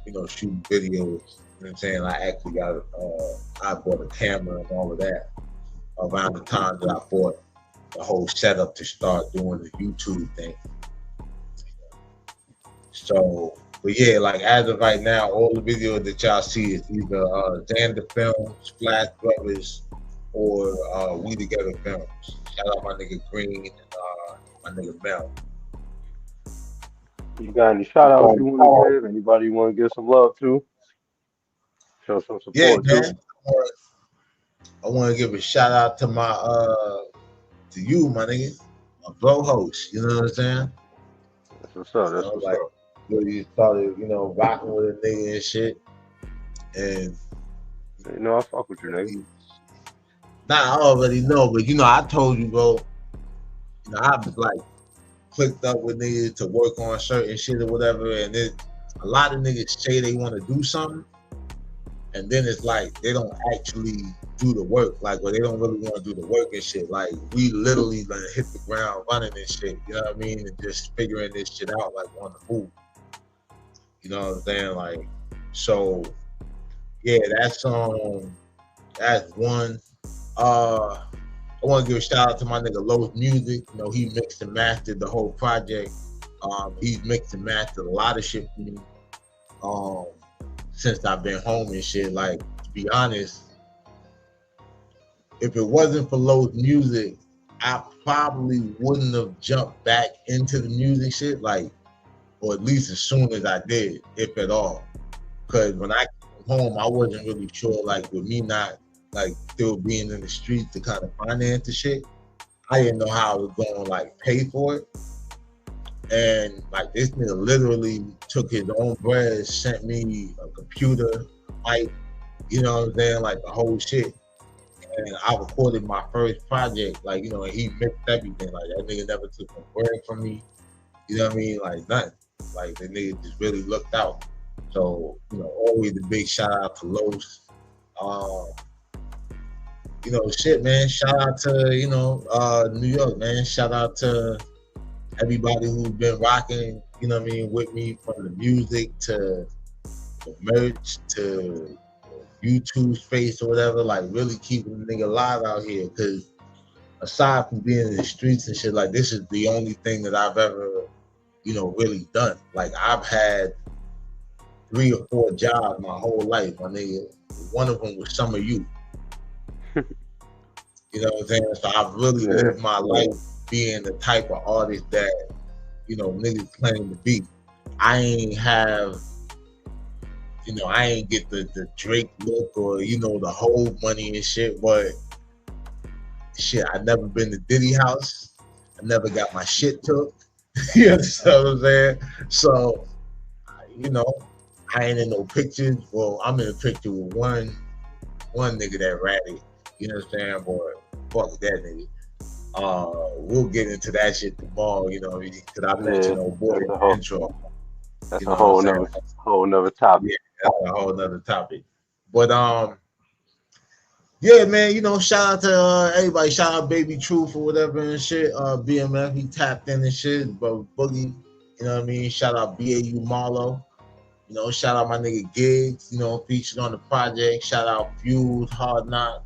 you know, shooting videos. You know what I'm saying? I actually got I bought a camera and all of that around the time that I bought the whole setup to start doing the YouTube thing. So, but yeah, like as of right now, all the videos that y'all see is either Dan the Film, Splash Brothers, or We Together Films. Shout out my nigga Green and my nigga Mel. You got any shout outs you want to give? Anybody you want to give some love to? Show some support. Yeah, man. I want to give a shout out to my to you, my nigga, my bro host. You know what I'm saying? That's what's up. That's what's up. Really started, you know, rocking with a nigga and shit. And you know, I fuck with you, nigga. Nah, I already know, but you know, I told you, bro. You know, I've like clicked up with niggas to work on certain shit or whatever, and a lot of niggas say they want to do something, and then it's like they don't actually do the work, like, or they don't really want to do the work and shit. Like, we literally like hit the ground running and shit, you know what I mean, and just figuring this shit out like on the move. You know what I'm saying? Like, so yeah, that's one. I want to give a shout out to my nigga Lowe's Music. You know, he mixed and mastered the whole project. He's mixed and mastered a lot of shit for me since I've been home and shit. Like, to be honest, if it wasn't for Lowe's Music, I probably wouldn't have jumped back into the music shit, like, or at least as soon as I did, if at all. Because when I came home, I wasn't really sure, like, with me not like still being in the streets to kind of finance the shit, I didn't know how I was going to like pay for it. And like this nigga literally took his own bread, sent me a computer, mic, you know what I'm saying, like the whole shit. And I recorded my first project, like, you know, and he mixed everything. Like, that nigga never took a word from me, you know what I mean, like nothing. Like, the nigga just really looked out. So, you know, always a big shout out to Los. You know, shit, man. Shout out to, you know, New York, man. Shout out to everybody who's been rocking, you know what I mean, with me, from the music to the merch to YouTube space or whatever. Like, really keeping the nigga alive out here. Because aside from being in the streets and shit, like, this is the only thing that I've ever, you know, really done. Like, I've had 3 or 4 jobs my whole life, my nigga. One of them was Summer Youth. You know what I'm saying? So I've really lived my life being the type of artist that, you know, niggas claim to be. I ain't have you know, I ain't get the Drake look or, you know, the whole money and shit, but shit, I never been to Diddy house. I never got my shit took. You understand what I'm saying? So, you know, I ain't in no pictures. Well, I'm in a picture with one nigga that ratted. You know what I'm saying? Boy, fuck that nigga. We'll get into that shit tomorrow, you know, because I mentioned old boy in the intro. That's a whole nother topic. Yeah, that's a whole nother topic. But yeah, man, you know, shout out to everybody. Shout out Baby Truth or whatever and shit. BMF, he tapped in and shit. But Boogie, you know what I mean? Shout out BAU Marlo. You know, shout out my nigga Gigs, you know, featured on the project. Shout out Fuse, Hard Knock,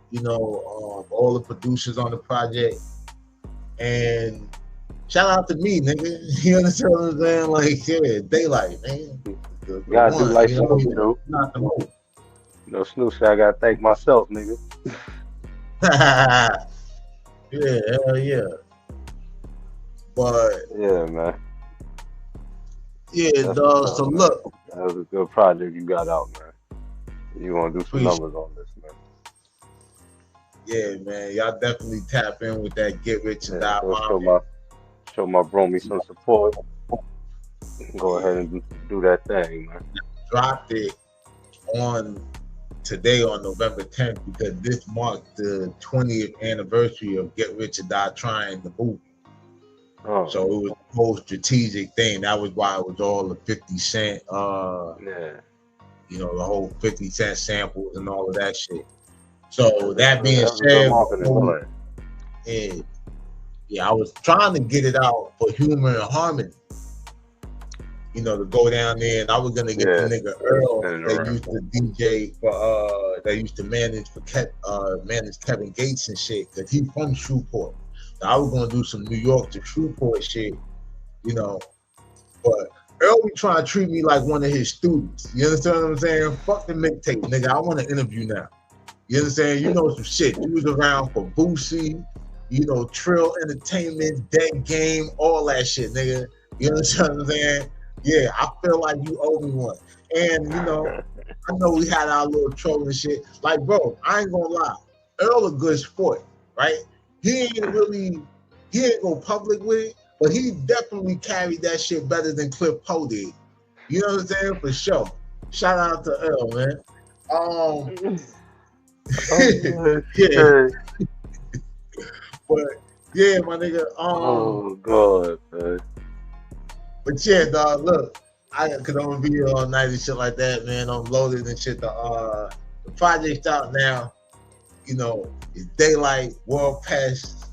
you know, all the producers on the project. And shout out to me, nigga. You understand what I'm saying? Like, yeah, Daalight, man. Gotta do like Snoop do. You know, Snoop said I gotta thank myself, nigga. Yeah, hell yeah. But yeah, man. Yeah, dog. So look, that was a good project you got out, man. You want to do some numbers on this, man? Yeah, man. Y'all definitely tap in with that Get Rich and Die Mafia. Show my bromy some support. Go ahead and do that thing, man. Dropped it on today on November 10th because this marked the 20th anniversary of Get Rich or Die Trying the movie. Oh. So it was a whole strategic thing. That was why it was all the 50 Cent, you know, the whole 50 Cent samples and all of that shit. So that being said, yeah, I was trying to get it out for Humor and Harmony. You know, to go down there, and I was gonna get the nigga Earl that used to DJ for that used to manage Kevin Gates and shit, because he's from Shreveport. So I was gonna do some New York to Shreveport shit, you know. But Earl be trying to treat me like one of his students. You understand what I'm saying? Fuck the mixtape, nigga. I want to interview now. You understand? You know some shit. You was around for Boosie, you know, Trill Entertainment, Dead Game, all that shit, nigga. You understand what I'm saying? Yeah, I feel like you owe me one. And, you know, I know we had our little troll and shit. Like, bro, I ain't gonna lie. Earl a good sport, right? He ain't go public with it, but he definitely carried that shit better than Cliff Poe did. You know what I'm saying? For sure. Shout out to Earl, man. Yeah. But yeah, my nigga. Oh God, man. But yeah, dog. Look, cause I'm gonna be here all night and shit like that, man. I'm loaded and shit. The project's out now. You know, it's Daalight, World Pest,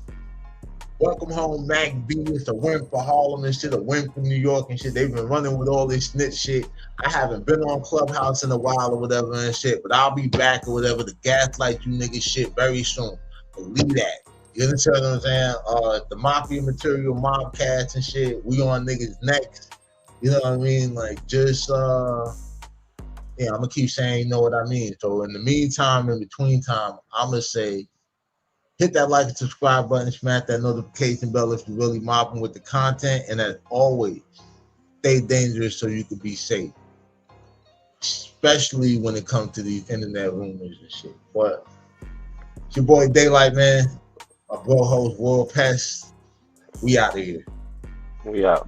Welcome Home, Mac B. It's a win for Harlem and shit, a win for New York and shit. They've been running with all this snitch shit. I haven't been on Clubhouse in a while or whatever and shit, but I'll be back or whatever to gaslight you niggas shit very soon. Believe that. You understand what I'm saying? The Mafia material, Mobcast and shit, we on niggas next. You know what I mean? Like, just, yeah, I'm gonna keep saying, you know what I mean? So in the meantime, in between time, I'm gonna say, hit that like and subscribe button, smash that notification bell if you're really mopping with the content, and as always, stay dangerous so you can be safe. Especially when it comes to these internet rumors and shit. But it's your boy Daalight, man. My bro host World Pest. We out of here. We out.